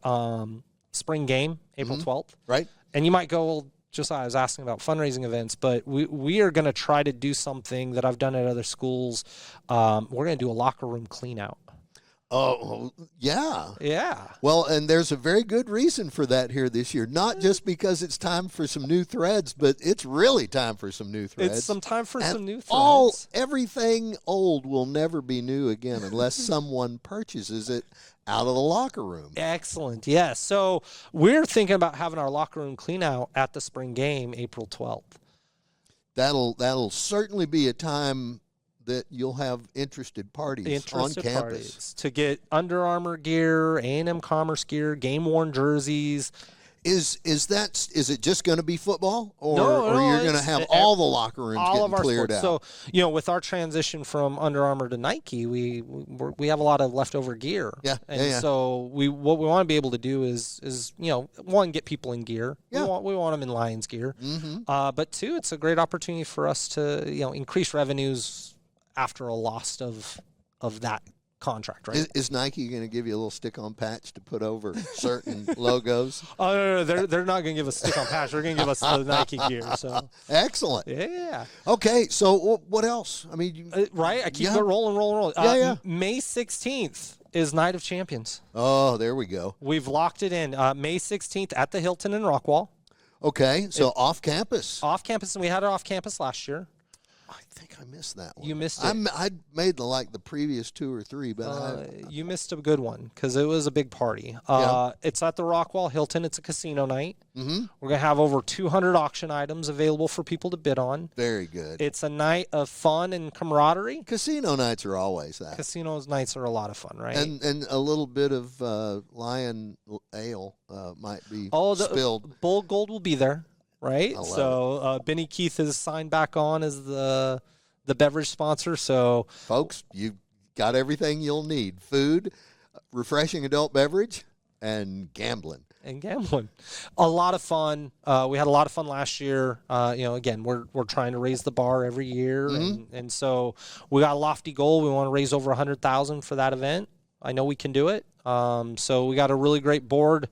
Speaker 5: spring game, April 12th.
Speaker 1: Right.
Speaker 5: And you might go, well, Josiah, I was asking about fundraising events, but we are going to try to do something that I've done at other schools. We're going to do a locker room clean out.
Speaker 1: Oh, yeah.
Speaker 5: Yeah.
Speaker 1: Well, and there's a very good reason for that here this year. Not just because it's time for some new threads, but it's really time for some new threads.
Speaker 5: It's some time for some new threads.
Speaker 1: Everything old will never be new again unless someone purchases it out of the locker room.
Speaker 5: Excellent. Yes. So we're thinking about having our locker room clean out at the spring game, April 12th.
Speaker 1: That'll certainly be a time that you'll have interested parties on campus
Speaker 5: to get Under Armour gear, A&M Commerce gear, game-worn jerseys.
Speaker 1: Is it just going to be football, or you're going to have all the locker rooms getting cleared out?
Speaker 5: So with our transition from Under Armour to Nike, we have a lot of leftover gear.
Speaker 1: Yeah,
Speaker 5: So what we want to be able to do is one, get people in gear.
Speaker 1: Yeah.
Speaker 5: We want them in Lions gear. But two, it's a great opportunity for us to increase revenues after a loss of that contract, right?
Speaker 1: Is Nike going to give you a little stick-on patch to put over certain logos?
Speaker 5: Oh, no, they're not going to give us stick-on patch. They're going to give us the Nike gear. So
Speaker 1: excellent.
Speaker 5: Yeah.
Speaker 1: Okay, so what else? I mean,
Speaker 5: right? I keep it rolling.
Speaker 1: Yeah.
Speaker 5: May 16th is Night of Champions.
Speaker 1: Oh, there we go.
Speaker 5: We've locked it in. May 16th at the Hilton in Rockwall.
Speaker 1: Okay, so off campus.
Speaker 5: Off campus, and we had it off campus last year.
Speaker 1: I think I missed that one.
Speaker 5: You missed it.
Speaker 1: I made the previous 2 or 3, but
Speaker 5: you missed a good one because it was a big party. It's at the Rockwall Hilton. It's a casino night. Mm-hmm. We're going to have over 200 auction items available for people to bid on.
Speaker 1: Very good.
Speaker 5: It's a night of fun and camaraderie.
Speaker 1: Casino nights are always that.
Speaker 5: Casino nights are a lot of fun, right?
Speaker 1: And a little bit of Lion ale might be spilled.
Speaker 5: Bull Gold will be there. Right, so Benny Keith is signed back on as the beverage sponsor. So,
Speaker 1: folks, you've got everything you'll need: food, refreshing adult beverage, and gambling.
Speaker 5: A lot of fun. We had a lot of fun last year. Again, we're trying to raise the bar every year, and so we got a lofty goal. We want to raise over $100,000 for that event. I know we can do it. So we got a really great board.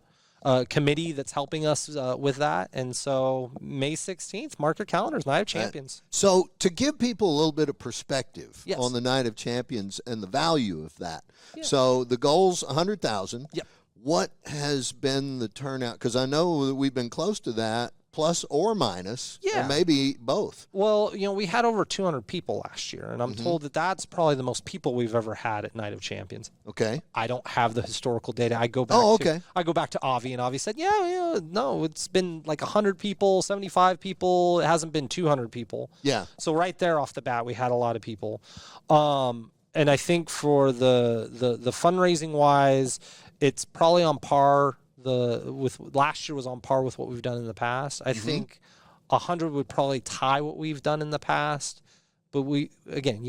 Speaker 5: Committee that's helping us with that. And so May 16th, mark your calendars, Night of Champions.
Speaker 1: So to give people a little bit of perspective on the Night of Champions and the value of that. Yeah. So the goal's $100,000.
Speaker 5: Yep.
Speaker 1: What has been the turnout? Because I know that we've been close to that, plus or minus, or maybe both.
Speaker 5: Well, we had over 200 people last year, and I'm told that that's probably the most people we've ever had at Night of Champions.
Speaker 1: Okay.
Speaker 5: I don't have the historical data. I go back to Avi, and Avi said, no, it's been like 100 people, 75 people. It hasn't been 200 people.
Speaker 1: Yeah.
Speaker 5: So right there off the bat, we had a lot of people. And I think for the fundraising wise, it's probably on par. With last year was on par with what we've done in the past. I think 100 would probably tie what we've done in the past. But you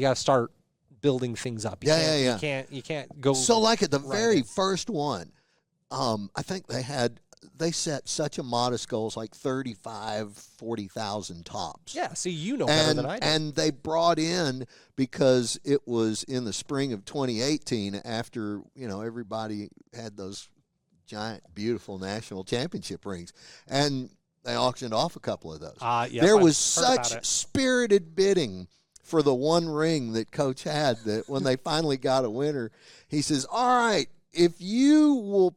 Speaker 5: got to start building things up. You can't go.
Speaker 1: So like at the very first one, I think they set such a modest goals, like 40,000 tops.
Speaker 5: Yeah, see, better than I do.
Speaker 1: And they brought in, because it was in the spring of 2018 after, everybody had those giant, beautiful national championship rings. And they auctioned off a couple of those. There was such spirited bidding for the one ring that Coach had that when they finally got a winner, he says, all right, if you'll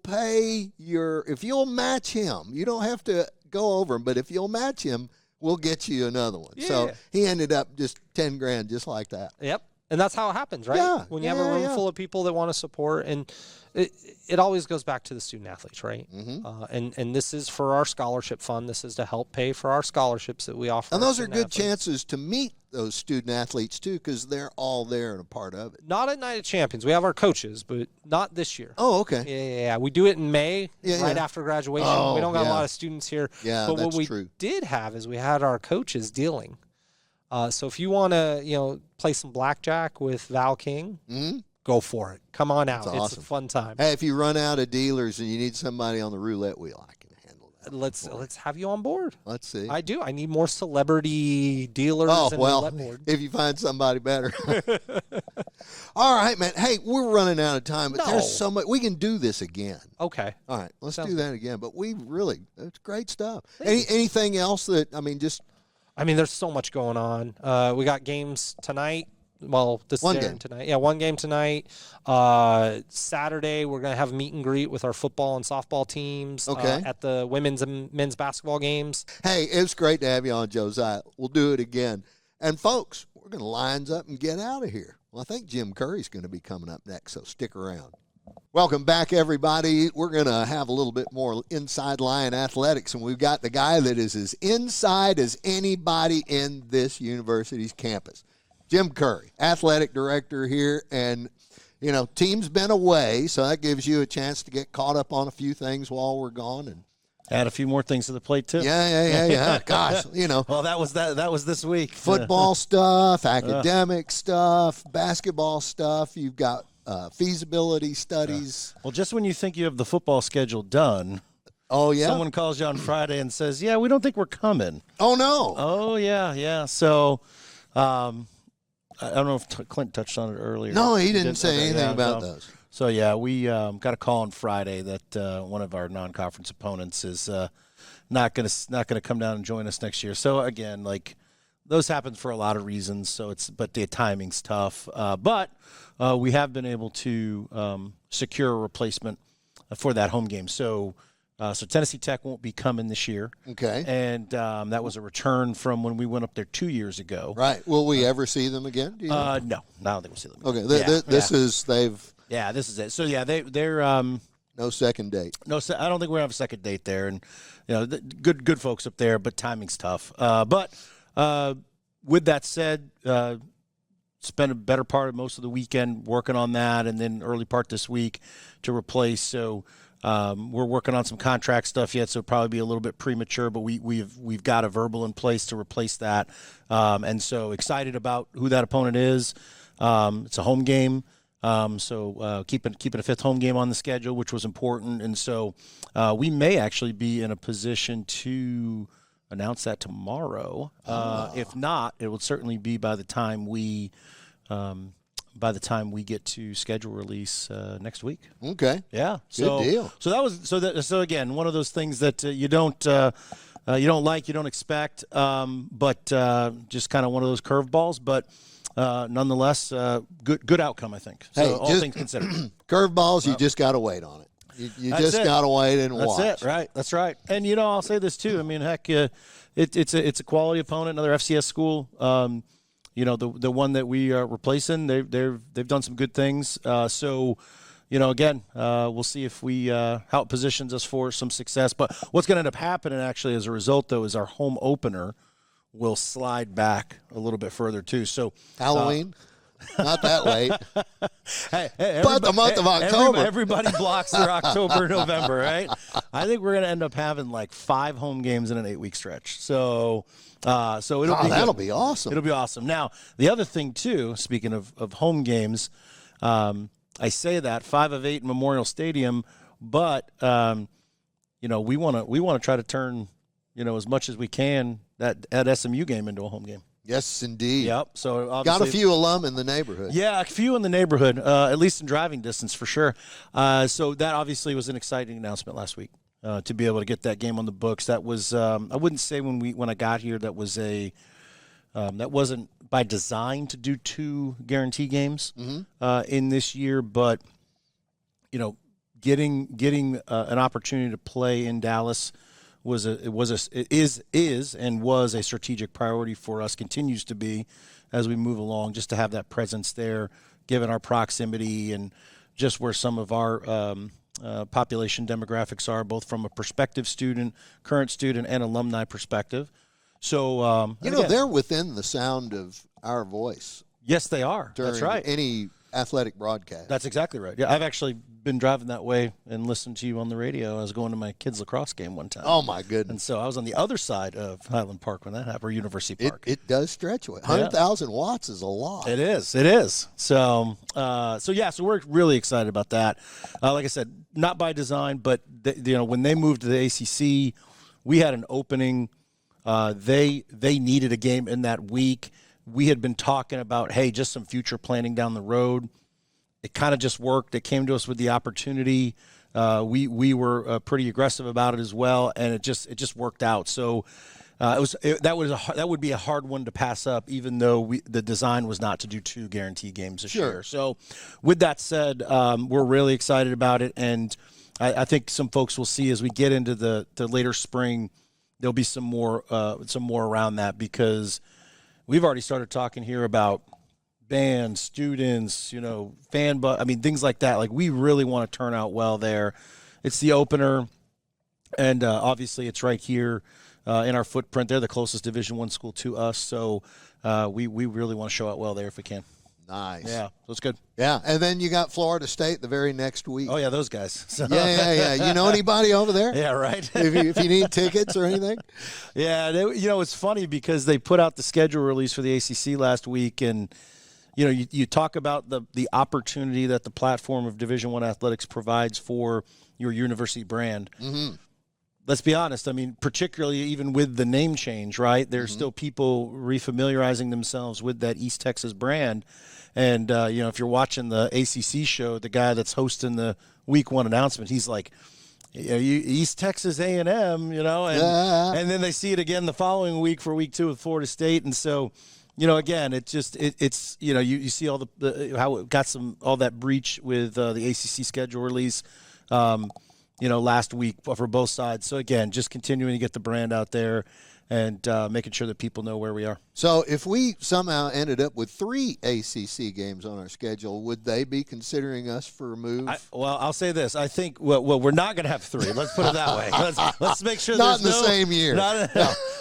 Speaker 1: match him, you don't have to go over him, but if you'll match him, we'll get you another one. Yeah. So he ended up just $10,000 just like that.
Speaker 5: Yep. And that's how it happens, right?
Speaker 1: Yeah.
Speaker 5: When you have a room full of people that want to support, and it always goes back to the student athletes, right?
Speaker 1: Mm-hmm.
Speaker 5: And this is for our scholarship fund. This is to help pay for our scholarships that we offer.
Speaker 1: And those are good chances to meet those student athletes, too, because they're all there and a part of it.
Speaker 5: Not at Night of Champions. We have our coaches, but not this year.
Speaker 1: Oh, okay.
Speaker 5: Yeah. We do it in May, right after graduation.
Speaker 1: Oh,
Speaker 5: we don't got a lot of students here.
Speaker 1: Yeah,
Speaker 5: but
Speaker 1: that's
Speaker 5: what we
Speaker 1: true.
Speaker 5: did have is we had our coaches dealing. So if you want to, play some blackjack with Val King, go for it. Come on out.
Speaker 1: That's
Speaker 5: It's a fun time.
Speaker 1: Hey, if you run out of dealers and you need somebody on the roulette wheel, I can handle that.
Speaker 5: Let's have you on board.
Speaker 1: Let's see.
Speaker 5: I do. I need more celebrity dealers and roulette board.
Speaker 1: If you find somebody better. All right, man. Hey, we're running out of time, but there's so much. We can do this again.
Speaker 5: Okay.
Speaker 1: All right, let's do that again. But it's great stuff. Anything else that,
Speaker 5: there's so much going on. We got games tonight. Well,
Speaker 1: one game
Speaker 5: tonight. Yeah, one game tonight. Saturday, we're going to have a meet and greet with our football and softball teams at the women's and men's basketball games.
Speaker 1: Hey, it's great to have you on, Josiah. We'll do it again. And, folks, we're going to lines up and get out of here. Well, I think Jim Curry's going to be coming up next, so stick around. Welcome back, everybody. We're going to have a little bit more Inside Lion Athletics, and we've got the guy that is as inside as anybody in this university's campus. Jim Curry, athletic director here, and, team's been away, so that gives you a chance to get caught up on a few things while we're gone. And
Speaker 6: add a few more things to the plate, too.
Speaker 1: Yeah. Gosh,
Speaker 6: Well, that was this week.
Speaker 1: Football stuff, academic stuff, basketball stuff. You've got feasibility studies.
Speaker 6: Well, just when you think you have the football schedule done, someone calls you on Friday and says, we don't think we're coming.
Speaker 1: Oh, no.
Speaker 6: Oh, yeah. So, I don't know if Clint touched on it earlier.
Speaker 1: No, he didn't say anything about those.
Speaker 6: So, we got a call on Friday that one of our non-conference opponents is not going to come down and join us next year. So, again, those happen for a lot of reasons. But the timing's tough. But we have been able to secure a replacement for that home game. So Tennessee Tech won't be coming this year.
Speaker 1: Okay.
Speaker 6: And that was a return from when we went up there 2 years ago.
Speaker 1: Right. Will we ever see them again? Do you know?
Speaker 6: No, I don't think we'll see them again.
Speaker 1: Okay. This is
Speaker 6: it. So they're
Speaker 1: no second date.
Speaker 6: No, I don't think we're gonna have a second date there, and good folks up there, but timing's tough. But with that said, spent a better part of most of the weekend working on that, and then early part this week to replace. So we're working on some contract stuff yet, so it'll probably be a little bit premature, but we've got a verbal in place to replace that, and so excited about who that opponent is. It's a home game. So keeping a fifth home game on the schedule, which was important. And so we may actually be in a position to announce that tomorrow. If not, it will certainly be by the time we get to schedule release next week.
Speaker 1: Okay.
Speaker 6: Yeah.
Speaker 1: Good deal.
Speaker 6: So again, one of those things that you don't like, you don't expect, but just kind of one of those curveballs, but nonetheless, good outcome, I think. So all things considered.
Speaker 1: Curveballs, you just got to wait on it. You just got to wait and watch.
Speaker 6: That's it, right? That's right. And, I'll say this, too. I mean, heck, it's a quality opponent, another FCS school. The one that we are replacing, they've done some good things. So, again, we'll see if how it positions us for some success. But what's going to end up happening, actually, as a result, though, is our home opener will slide back a little bit further, too. So
Speaker 1: Halloween? Not that late.
Speaker 6: Hey,
Speaker 1: but the month of October.
Speaker 6: Everybody blocks their October, November, right? I think we're going to end up having like 5 home games in an 8-week stretch. So that'll
Speaker 1: be awesome.
Speaker 6: It'll be awesome. Now, the other thing, too, speaking of home games, I say that 5 of 8 in Memorial Stadium, But we want to try to turn as much as we can that SMU game into a home game.
Speaker 1: Yes, indeed.
Speaker 6: Yep. So
Speaker 1: got a few alum in the neighborhood.
Speaker 6: Yeah, a few in the neighborhood, at least in driving distance for sure. So that obviously was an exciting announcement last week to be able to get that game on the books. That was I wouldn't say when I got here that was that wasn't by design to do 2 guarantee games in this year, but getting an opportunity to play in Dallas was a strategic priority for us, continues to be as we move along, just to have that presence there, given our proximity and just where some of our population demographics are, both from a prospective student, current student, and alumni perspective. So
Speaker 1: they're within the sound of our voice.
Speaker 6: Yes, they are. That's right.
Speaker 1: Any athletic broadcast.
Speaker 6: That's exactly right. Yeah, I've actually been driving that way and listened to you on the radio. I was going to my kids' lacrosse game one time.
Speaker 1: Oh, my goodness.
Speaker 6: And so I was on the other side of Highland Park when that happened, or University Park.
Speaker 1: It does stretch away. 100,000 watts is a lot.
Speaker 6: It is. So we're really excited about that. Like I said, not by design, but when they moved to the ACC, we had an opening. They needed a game in that week. We had been talking about, hey, just some future planning down the road. It kind of just worked. It came to us with the opportunity. We were pretty aggressive about it as well, and it just worked out. So that would be a hard one to pass up, even though the design was not to do 2 guarantee games this year. So with that said, we're really excited about it, and I think some folks will see as we get into the later spring, there'll be some more around that, because we've already started talking here about bands, students, things like that. Like, we really want to turn out well there. It's the opener, and obviously it's right here in our footprint. They're the closest Division I school to us, so we really want to show out well there if we can.
Speaker 1: Nice.
Speaker 6: Yeah, so it's good.
Speaker 1: Yeah, and then you got Florida State the very next week.
Speaker 6: Oh, yeah, those guys. So.
Speaker 1: Yeah. You know anybody over there?
Speaker 6: Yeah, right.
Speaker 1: if you need tickets or anything?
Speaker 6: Yeah, it's funny because they put out the schedule release for the ACC last week, and you talk about the opportunity that the platform of Division I athletics provides for your university brand. Mm-hmm. Let's be honest. I mean, particularly even with the name change, right? There's still people refamiliarizing themselves with that East Texas brand. And, if you're watching the ACC show, the guy that's hosting the week 1 announcement, he's like, East Texas A&M, and then they see it again the following week for week 2 with Florida State. And so, again, it's you see all how it got all that breach with the ACC schedule release, last week for both sides. So again, just continuing to get the brand out there and making sure that people know where we are.
Speaker 1: So if we somehow ended up with 3 ACC games on our schedule, would they be considering us for a move?
Speaker 6: I'll say this. I think, we're not going to have 3. Let's put it that way. Let's make sure
Speaker 1: not in the same year.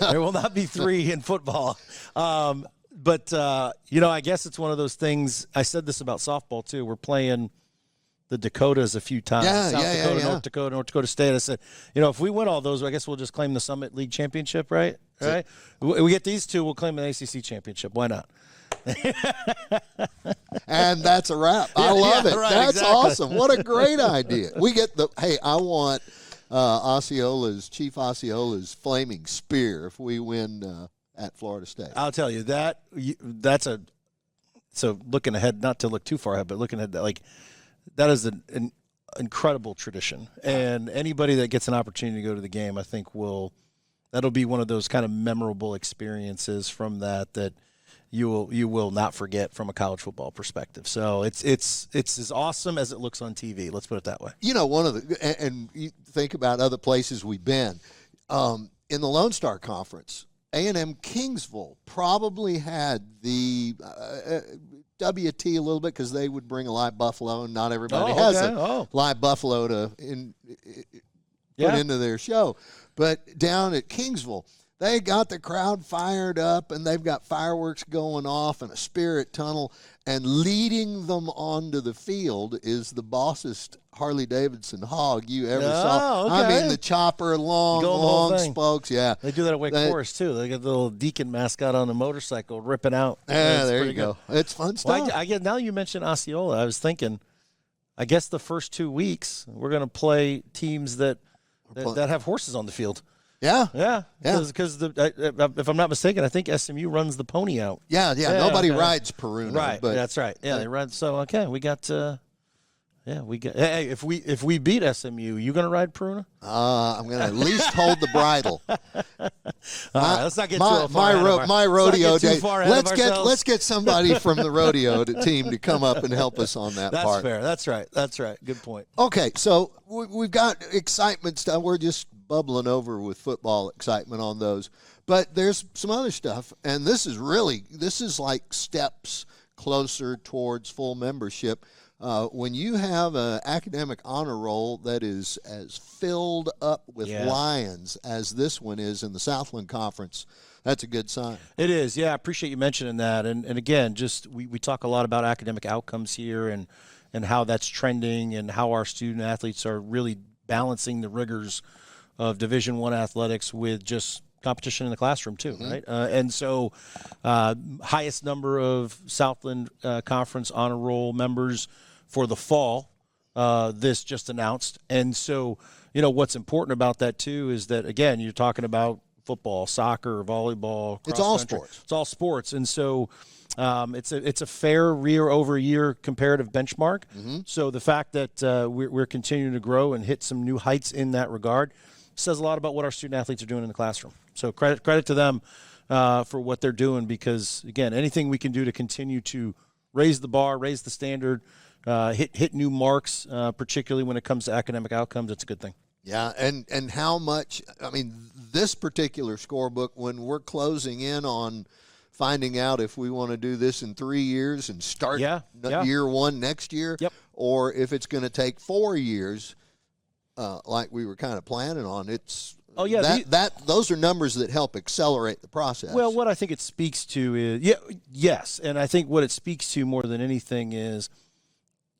Speaker 6: There will not be 3 in football. But I guess it's one of those things. I said this about softball, too. We're playing the Dakotas a few times. South Dakota, North Dakota State. I said, if we win all those, I guess we'll just claim the Summit League championship, right? Right. We get these 2, we'll claim the ACC championship. Why not?
Speaker 1: And that's a wrap. I love it.
Speaker 6: Right,
Speaker 1: that's
Speaker 6: exactly.
Speaker 1: awesome. What a great idea. We get I want Chief Osceola's flaming spear if we win at Florida State.
Speaker 6: I'll tell you so looking ahead, not to look too far ahead, but looking ahead, that is an incredible tradition. And anybody that gets an opportunity to go to the game, I think that'll be one of those kind of memorable experiences from that you will not forget from a college football perspective. So it's as awesome as it looks on TV. Let's put it that way.
Speaker 1: One of and you think about other places we've been in the Lone Star Conference. A&M Kingsville probably had the WT a little bit because they would bring a live buffalo, and not everybody has a live buffalo to put into their show. But down at Kingsville, they got the crowd fired up, and they've got fireworks going off and a spirit tunnel, and leading them onto the field is the bossest Harley-Davidson hog you ever saw.
Speaker 6: Okay.
Speaker 1: I mean, the chopper, long spokes. Yeah.
Speaker 6: They do that at Wake Forest, too. They got the little deacon mascot on the motorcycle ripping out.
Speaker 1: Yeah, there you go. It's fun stuff.
Speaker 6: Now you mentioned Osceola. I was thinking, I guess the first 2 weeks we're going to play teams that have horses on the field.
Speaker 1: Yeah.
Speaker 6: Because if I'm not mistaken, I think SMU runs the pony out.
Speaker 1: Yeah. Nobody rides Peruna.
Speaker 6: Right.
Speaker 1: But,
Speaker 6: that's right. Yeah, they ride. So okay, we got. Hey, if we beat SMU, you going to ride Peruna?
Speaker 1: I'm going to at least hold the bridle.
Speaker 6: All right, let's not get
Speaker 1: my rodeo day.
Speaker 6: Let's
Speaker 1: get somebody from the rodeo team to come up and help us on that part.
Speaker 6: That's fair. That's right. Good point.
Speaker 1: Okay, so we've got excitement stuff. We're just bubbling over with football excitement on those. But there's some other stuff, and this is like steps closer towards full membership. When you have an academic honor roll that is as filled up with Lions as this one is in the Southland Conference, that's a good sign.
Speaker 6: It is, yeah. I appreciate you mentioning that. And again, just we talk a lot about academic outcomes here and how that's trending and how our student athletes are really balancing the rigors of Division I athletics with just competition in the classroom too, right? And so highest number of Southland Conference honor roll members for the fall, this just announced. And so, what's important about that too is that, again, you're talking about football, soccer, volleyball,
Speaker 1: it's all
Speaker 6: country.
Speaker 1: sports.
Speaker 6: It's all sports. And so it's a fair year-over-year comparative benchmark. So the fact that we're continuing to grow and hit some new heights in that regard says a lot about what our student athletes are doing in the classroom. So credit to them for what they're doing, because, again, anything we can do to continue to raise the bar, raise the standard, hit new marks, particularly when it comes to academic outcomes, it's a good thing.
Speaker 1: Yeah, and how much, this particular scorebook, when we're closing in on finding out if we want to do this in 3 years and start year one next year, or if it's going to take 4 years, like we were kind of planning on, those are numbers that help accelerate the process.
Speaker 6: Well, what I think it speaks to is, yes, and I think what it speaks to more than anything is,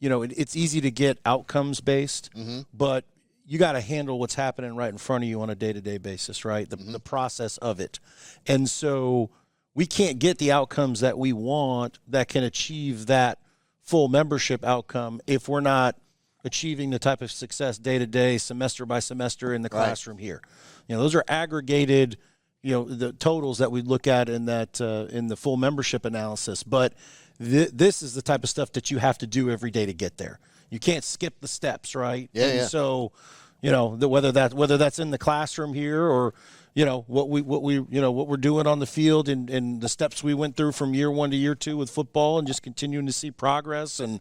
Speaker 6: it's easy to get outcomes based, but you got to handle what's happening right in front of you on a day-to-day basis, right? The process of it. And so we can't get the outcomes that we want that can achieve that full membership outcome if we're not achieving the type of success day-to-day, semester by semester in the classroom here. Those are aggregated, the totals that we look at in that in the full membership analysis. But this is the type of stuff that you have to do every day to get there. You can't skip the steps, right?
Speaker 1: Yeah.
Speaker 6: So, whether that's in the classroom here or what we're doing on the field and the steps we went through from year one to year two with football and just continuing to see progress and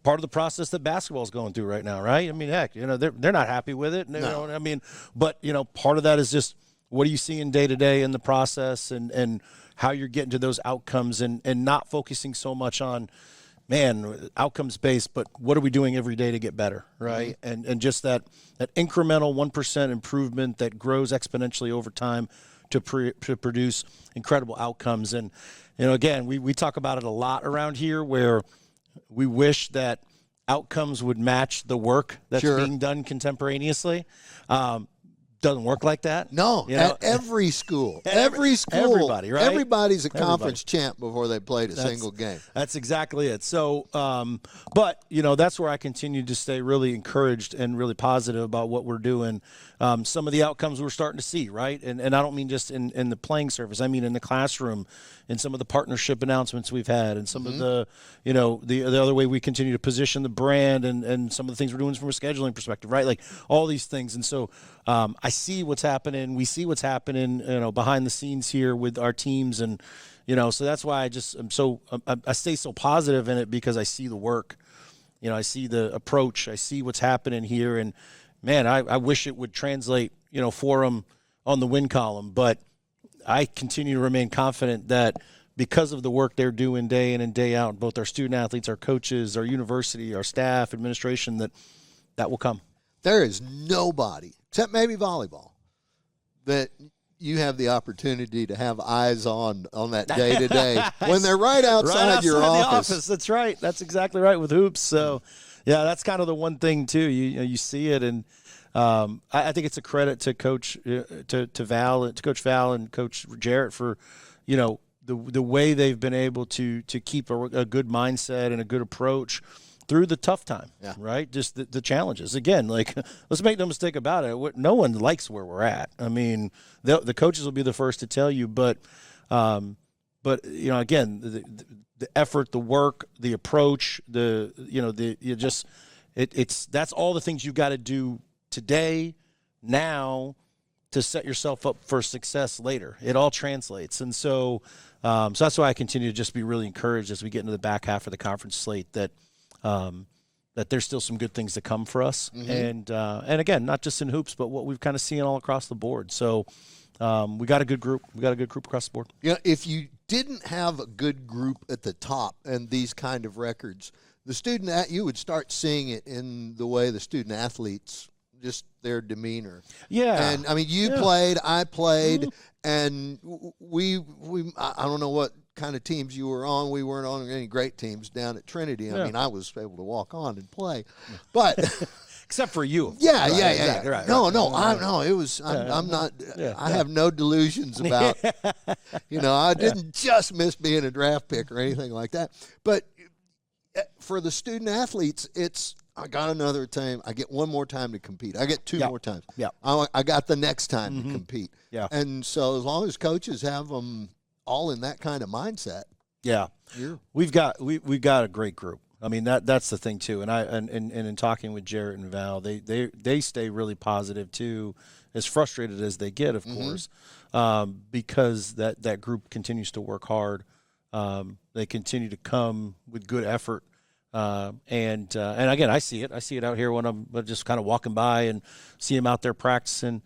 Speaker 6: part of the process that basketball is going through right now, right? Heck, they're not happy with it. But part of that is just what are you seeing day to day in the process and how you're getting to those outcomes and not focusing so much on, outcomes based, but what are we doing every day to get better, right? And just that incremental 1% improvement that grows exponentially over time to produce incredible outcomes. And, again, we talk about it a lot around here where we wish that outcomes would match the work that's being done contemporaneously. Doesn't work like that.
Speaker 1: No, at every school.
Speaker 6: Everybody, right?
Speaker 1: Everybody's a conference champ before they played a single game.
Speaker 6: That's exactly it. So, but, that's where I continue to stay really encouraged and really positive about what we're doing. Some of the outcomes we're starting to see, right? And I don't mean just in the playing surface. I mean in the classroom and some of the partnership announcements we've had and some of the, the other way we continue to position the brand and some of the things we're doing from a scheduling perspective, right? Like all these things. And so I see what's happening. We see what's happening, behind the scenes here with our teams. And, so that's why I stay so positive in it because I see the work, I see the approach, I see what's happening here. And man, I wish it would translate, for them on the win column, but I continue to remain confident that because of the work they're doing day in and day out, both our student athletes, our coaches, our university, our staff, administration, that will come.
Speaker 1: There is nobody, except maybe volleyball, that you have the opportunity to have eyes on that day-to-day when they're right outside your office.
Speaker 6: That's right. That's exactly right with hoops. So, yeah, that's kind of the one thing, too. You see it, and I think it's a credit to Coach Coach Val and Coach Jaret for, the way they've been able to keep a good mindset and a good approach through the tough time,
Speaker 1: Yeah.
Speaker 6: right? Just the challenges. Again, like, let's make no mistake about it. No one likes where we're at. I mean, the coaches will be the first to tell you, but again, the effort, the work, the approach, that's all the things you got to do today, now, to set yourself up for success later. It all translates. And so that's why I continue to just be really encouraged as we get into the back half of the conference slate that there's still some good things to come for us. Mm-hmm. And again, not just in hoops, but what we've kind of seen all across the board. So we got a good group. We got a good group across the board.
Speaker 1: Yeah, if you didn't have a good group at the top and these kind of records, you would start seeing it in the way the student athletes, just their demeanor.
Speaker 6: Yeah.
Speaker 1: And I mean, you played, I played, and I don't know what kind of teams you were on. We weren't on any great teams down at Trinity. I mean, I was able to walk on and play, but
Speaker 6: except for you.
Speaker 1: Yeah.
Speaker 6: Exactly, right.
Speaker 1: No, it was. I'm not. I have no delusions about. I didn't just miss being a draft pick or anything like that. But for the student athletes, I got another time. I get one more time to compete. I get two more times.
Speaker 6: Yeah.
Speaker 1: I got the next time to compete.
Speaker 6: Yeah.
Speaker 1: And so as long as coaches have them all in that kind of mindset.
Speaker 6: Yeah. We've got a great group. I mean, that's the thing too. And in talking with Jaret and Val, they stay really positive too, as frustrated as they get, of course, because that group continues to work hard. They continue to come with good effort. And again, I see it out here when I'm just kind of walking by and see them out there practicing.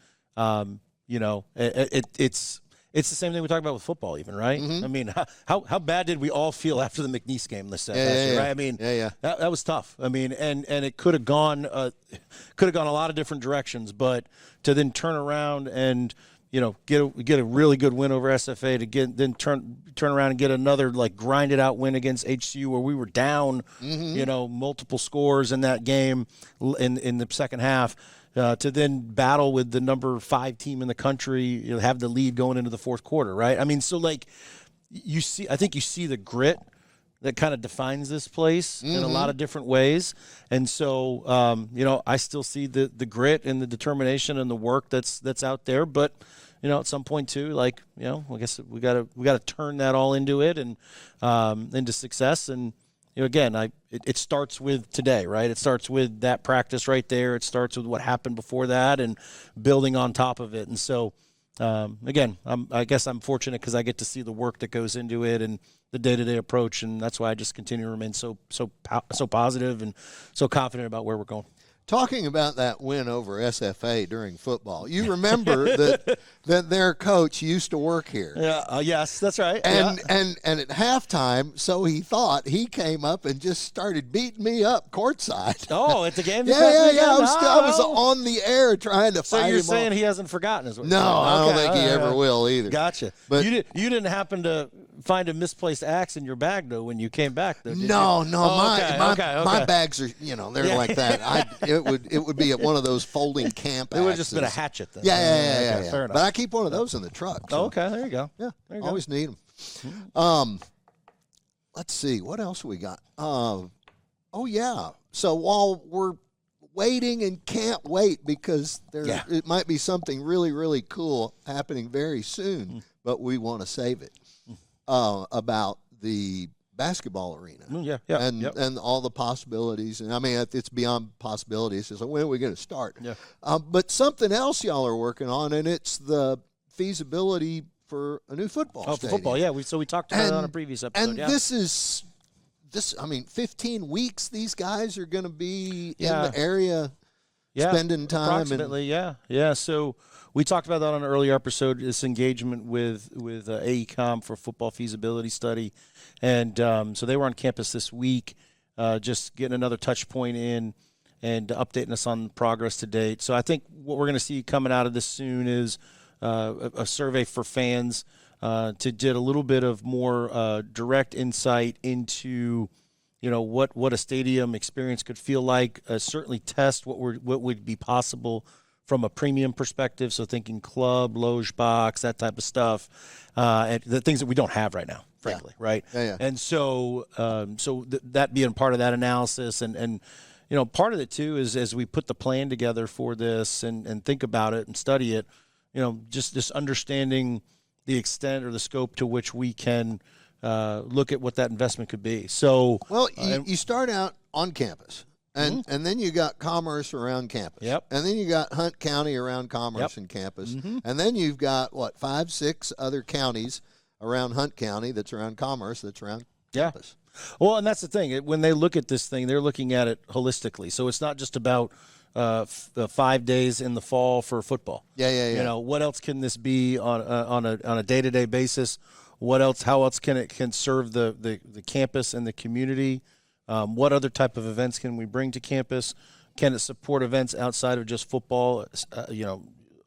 Speaker 6: It's the same thing we talk about with football, even, right? Mm-hmm. I mean, how bad did we all feel after the McNeese game last year, right? I mean, that was tough. I mean, and it could have gone a lot of different directions, but to then turn around and get a really good win over SFA, to turn around and get another grinded out win against HCU where we were down, multiple scores in that game in the second half, to then battle with the number 5 team in the country, have the lead going into the fourth quarter, right? I mean, so I think you see the grit that kind of defines this place in a lot of different ways. And so, I still see the grit and the determination and the work that's out there. But, at some point too, I guess we gotta turn that all into it and into success. And, again, it starts with today, right? It starts with that practice right there. It starts with what happened before that and building on top of it. And so, again, I guess I'm fortunate because I get to see the work that goes into it and the day-to-day approach, and that's why I just continue to remain so positive and so confident about where we're going.
Speaker 1: Talking about that win over SFA during football, you remember that their coach used to work here.
Speaker 6: Yeah, yes, that's right.
Speaker 1: And at halftime, so he thought, he came up and just started beating me up courtside.
Speaker 6: Oh, at the game?
Speaker 1: Yeah. I was on the air trying to fight him.
Speaker 6: So you're saying he hasn't forgotten his work?
Speaker 1: No, I don't think he ever will either.
Speaker 6: Gotcha. But you didn't happen to find a misplaced axe in your bag though when you came back though?
Speaker 1: No. My bags are they're like that. It would be at one of those folding camp axes.
Speaker 6: It would have just been a hatchet then.
Speaker 1: Yeah.
Speaker 6: Fair enough.
Speaker 1: But I keep one of those in the truck. So.
Speaker 6: Oh, okay, there you go.
Speaker 1: Yeah,
Speaker 6: there you
Speaker 1: always need them. Let's see, what else we got? So while we're waiting and can't wait because it might be something really, really cool happening very soon, but we want to save it about the basketball arena. And all the possibilities. And I mean, it's beyond possibilities. It's like, when are we going to start? Yeah. But something else y'all are working on, and it's the feasibility for a new football stadium.
Speaker 6: For football, yeah. We talked about it on a previous episode.
Speaker 1: And this is 15 weeks these guys are going to be in the area spending time.
Speaker 6: Approximately, yeah. So we talked about that on an earlier episode, this engagement with AECOM for football feasibility study. And so they were on campus this week, just getting another touch point in and updating us on progress to date. So I think what we're going to see coming out of this soon is a survey for fans to get a little bit of more direct insight into what a stadium experience could feel like. Certainly test what would be possible from a premium perspective, so thinking club, loge box, that type of stuff, and the things that we don't have right now, frankly, right?
Speaker 1: Yeah.
Speaker 6: And so, that being part of that analysis, and part of it too is as we put the plan together for this and think about it and study it, just understanding the extent or the scope to which we can look at what that investment could be. So,
Speaker 1: well, you start out on campus. And then you got Commerce around campus.
Speaker 6: Yep.
Speaker 1: And then you got Hunt County around Commerce and campus. And then you've got, 5, 6 other counties around Hunt County that's around Commerce that's around campus.
Speaker 6: Well, and that's the thing. When they look at this thing, they're looking at it holistically. So it's not just about 5 days in the fall for football.
Speaker 1: Yeah.
Speaker 6: What else can this be on a day-to-day basis? What else? How else can it serve the campus and the community? What other type of events can we bring to campus? Can it support events outside of just football,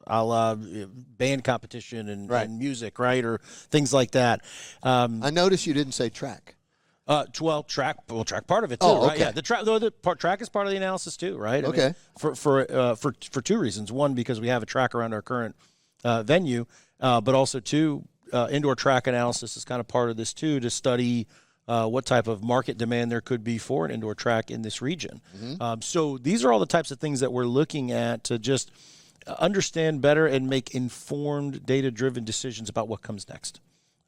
Speaker 6: a la band competition and music, right, or things like that?
Speaker 1: I noticed you didn't say track.
Speaker 6: Track part of it too, right?
Speaker 1: Okay.
Speaker 6: Yeah, track is part of the analysis too, right?
Speaker 1: Okay.
Speaker 6: For two reasons. One, because we have a track around our current venue, but also two, indoor track analysis is kind of part of this too, to study what type of market demand there could be for an indoor track in this region. So these are all the types of things that we're looking at to just understand better and make informed, data-driven decisions about what comes next.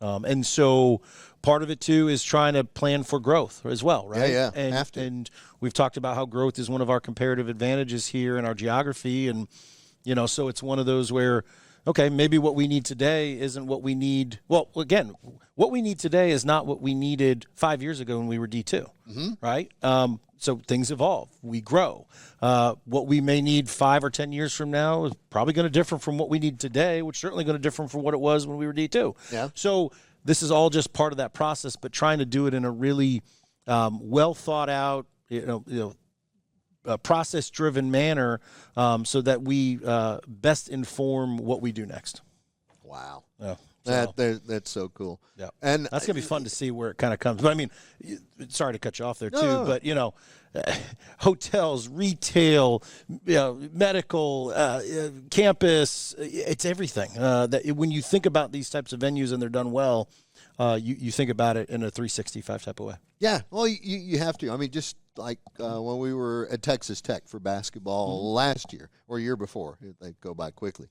Speaker 6: And so part of it, too, is trying to plan for growth as well, right?
Speaker 1: Yeah,
Speaker 6: and,
Speaker 1: have to.
Speaker 6: And we've talked about how growth is one of our comparative advantages here in our geography. And, so it's one of those where, okay, maybe what we need today isn't what we need. Well, again, what we need today is not what we needed 5 years ago when we were D2, right? So things evolve. We grow. What we may need 5 or 10 years from now is probably going to differ from what we need today, which is certainly going to differ from what it was when we were D2.
Speaker 1: Yeah.
Speaker 6: So this is all just part of that process, but trying to do it in a really well thought out, process-driven manner, so that we best inform what we do next.
Speaker 1: Wow.
Speaker 6: Yeah.
Speaker 1: That's so cool.
Speaker 6: Yeah.
Speaker 1: And
Speaker 6: that's going to be fun to see where it kind of comes. But I mean, sorry to cut you off there too, but hotels, retail, medical, campus, it's everything. That when you think about these types of venues and they're done well, you think about it in a 365 type of way.
Speaker 1: Yeah, well, you have to. I mean, just like when we were at Texas Tech for basketball last year or year before, they go by quickly.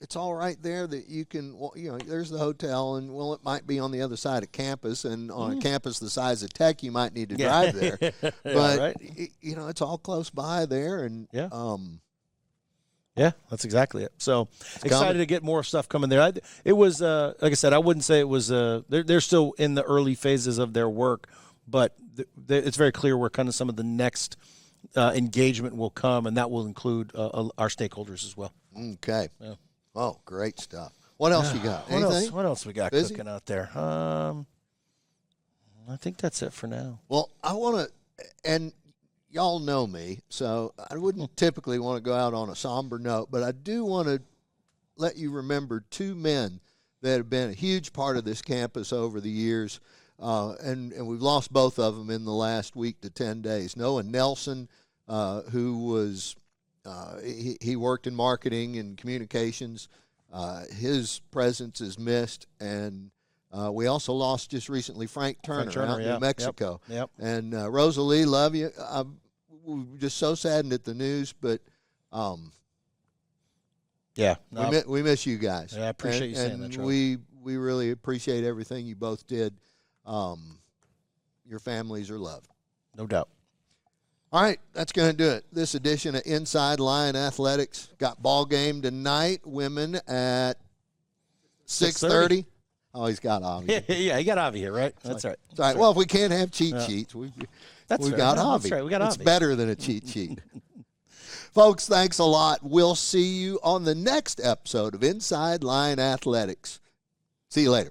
Speaker 1: It's all right there that you can, there's the hotel, and, it might be on the other side of campus, and on a campus the size of Tech, you might need to drive there. But, it's all close by there, and
Speaker 6: yeah, that's exactly it. So excited to get more stuff coming there. It was, like I said, I wouldn't say it was, they're still in the early phases of their work, but it's very clear where kind of some of the next engagement will come, and that will include our stakeholders as well.
Speaker 1: Okay.
Speaker 6: Yeah.
Speaker 1: Oh, great stuff. What else you got? Anything?
Speaker 6: What else we got cooking out there? I think that's it for now.
Speaker 1: Well, I want to, and y'all know me, so I wouldn't typically want to go out on a somber note, but I do want to let you remember two men that have been a huge part of this campus over the years, and we've lost both of them in the last week to 10 days. Noah Nelson, who was he worked in marketing and communications. His presence is missed, and we also lost just recently Frank Turner out in New Mexico.
Speaker 6: Yep.
Speaker 1: And Rosalie, love you. We're just so saddened at the news, but we miss you guys.
Speaker 6: Yeah, I appreciate you saying that,
Speaker 1: Charlie. We really appreciate everything you both did. Your families are loved.
Speaker 6: No doubt.
Speaker 1: All right, that's going to do it. This edition of Inside Lion Athletics. Got ball game tonight, women at 6:30. Oh, he's got Avi.
Speaker 6: Yeah, he got Avi here, right? That's right.
Speaker 1: All right. Well, if we can't have cheat sheets, we've got Avi.
Speaker 6: That's right. We got
Speaker 1: It's
Speaker 6: Avi.
Speaker 1: better than a cheat sheet. Folks, thanks a lot. We'll see you on the next episode of Inside Lion Athletics. See you later.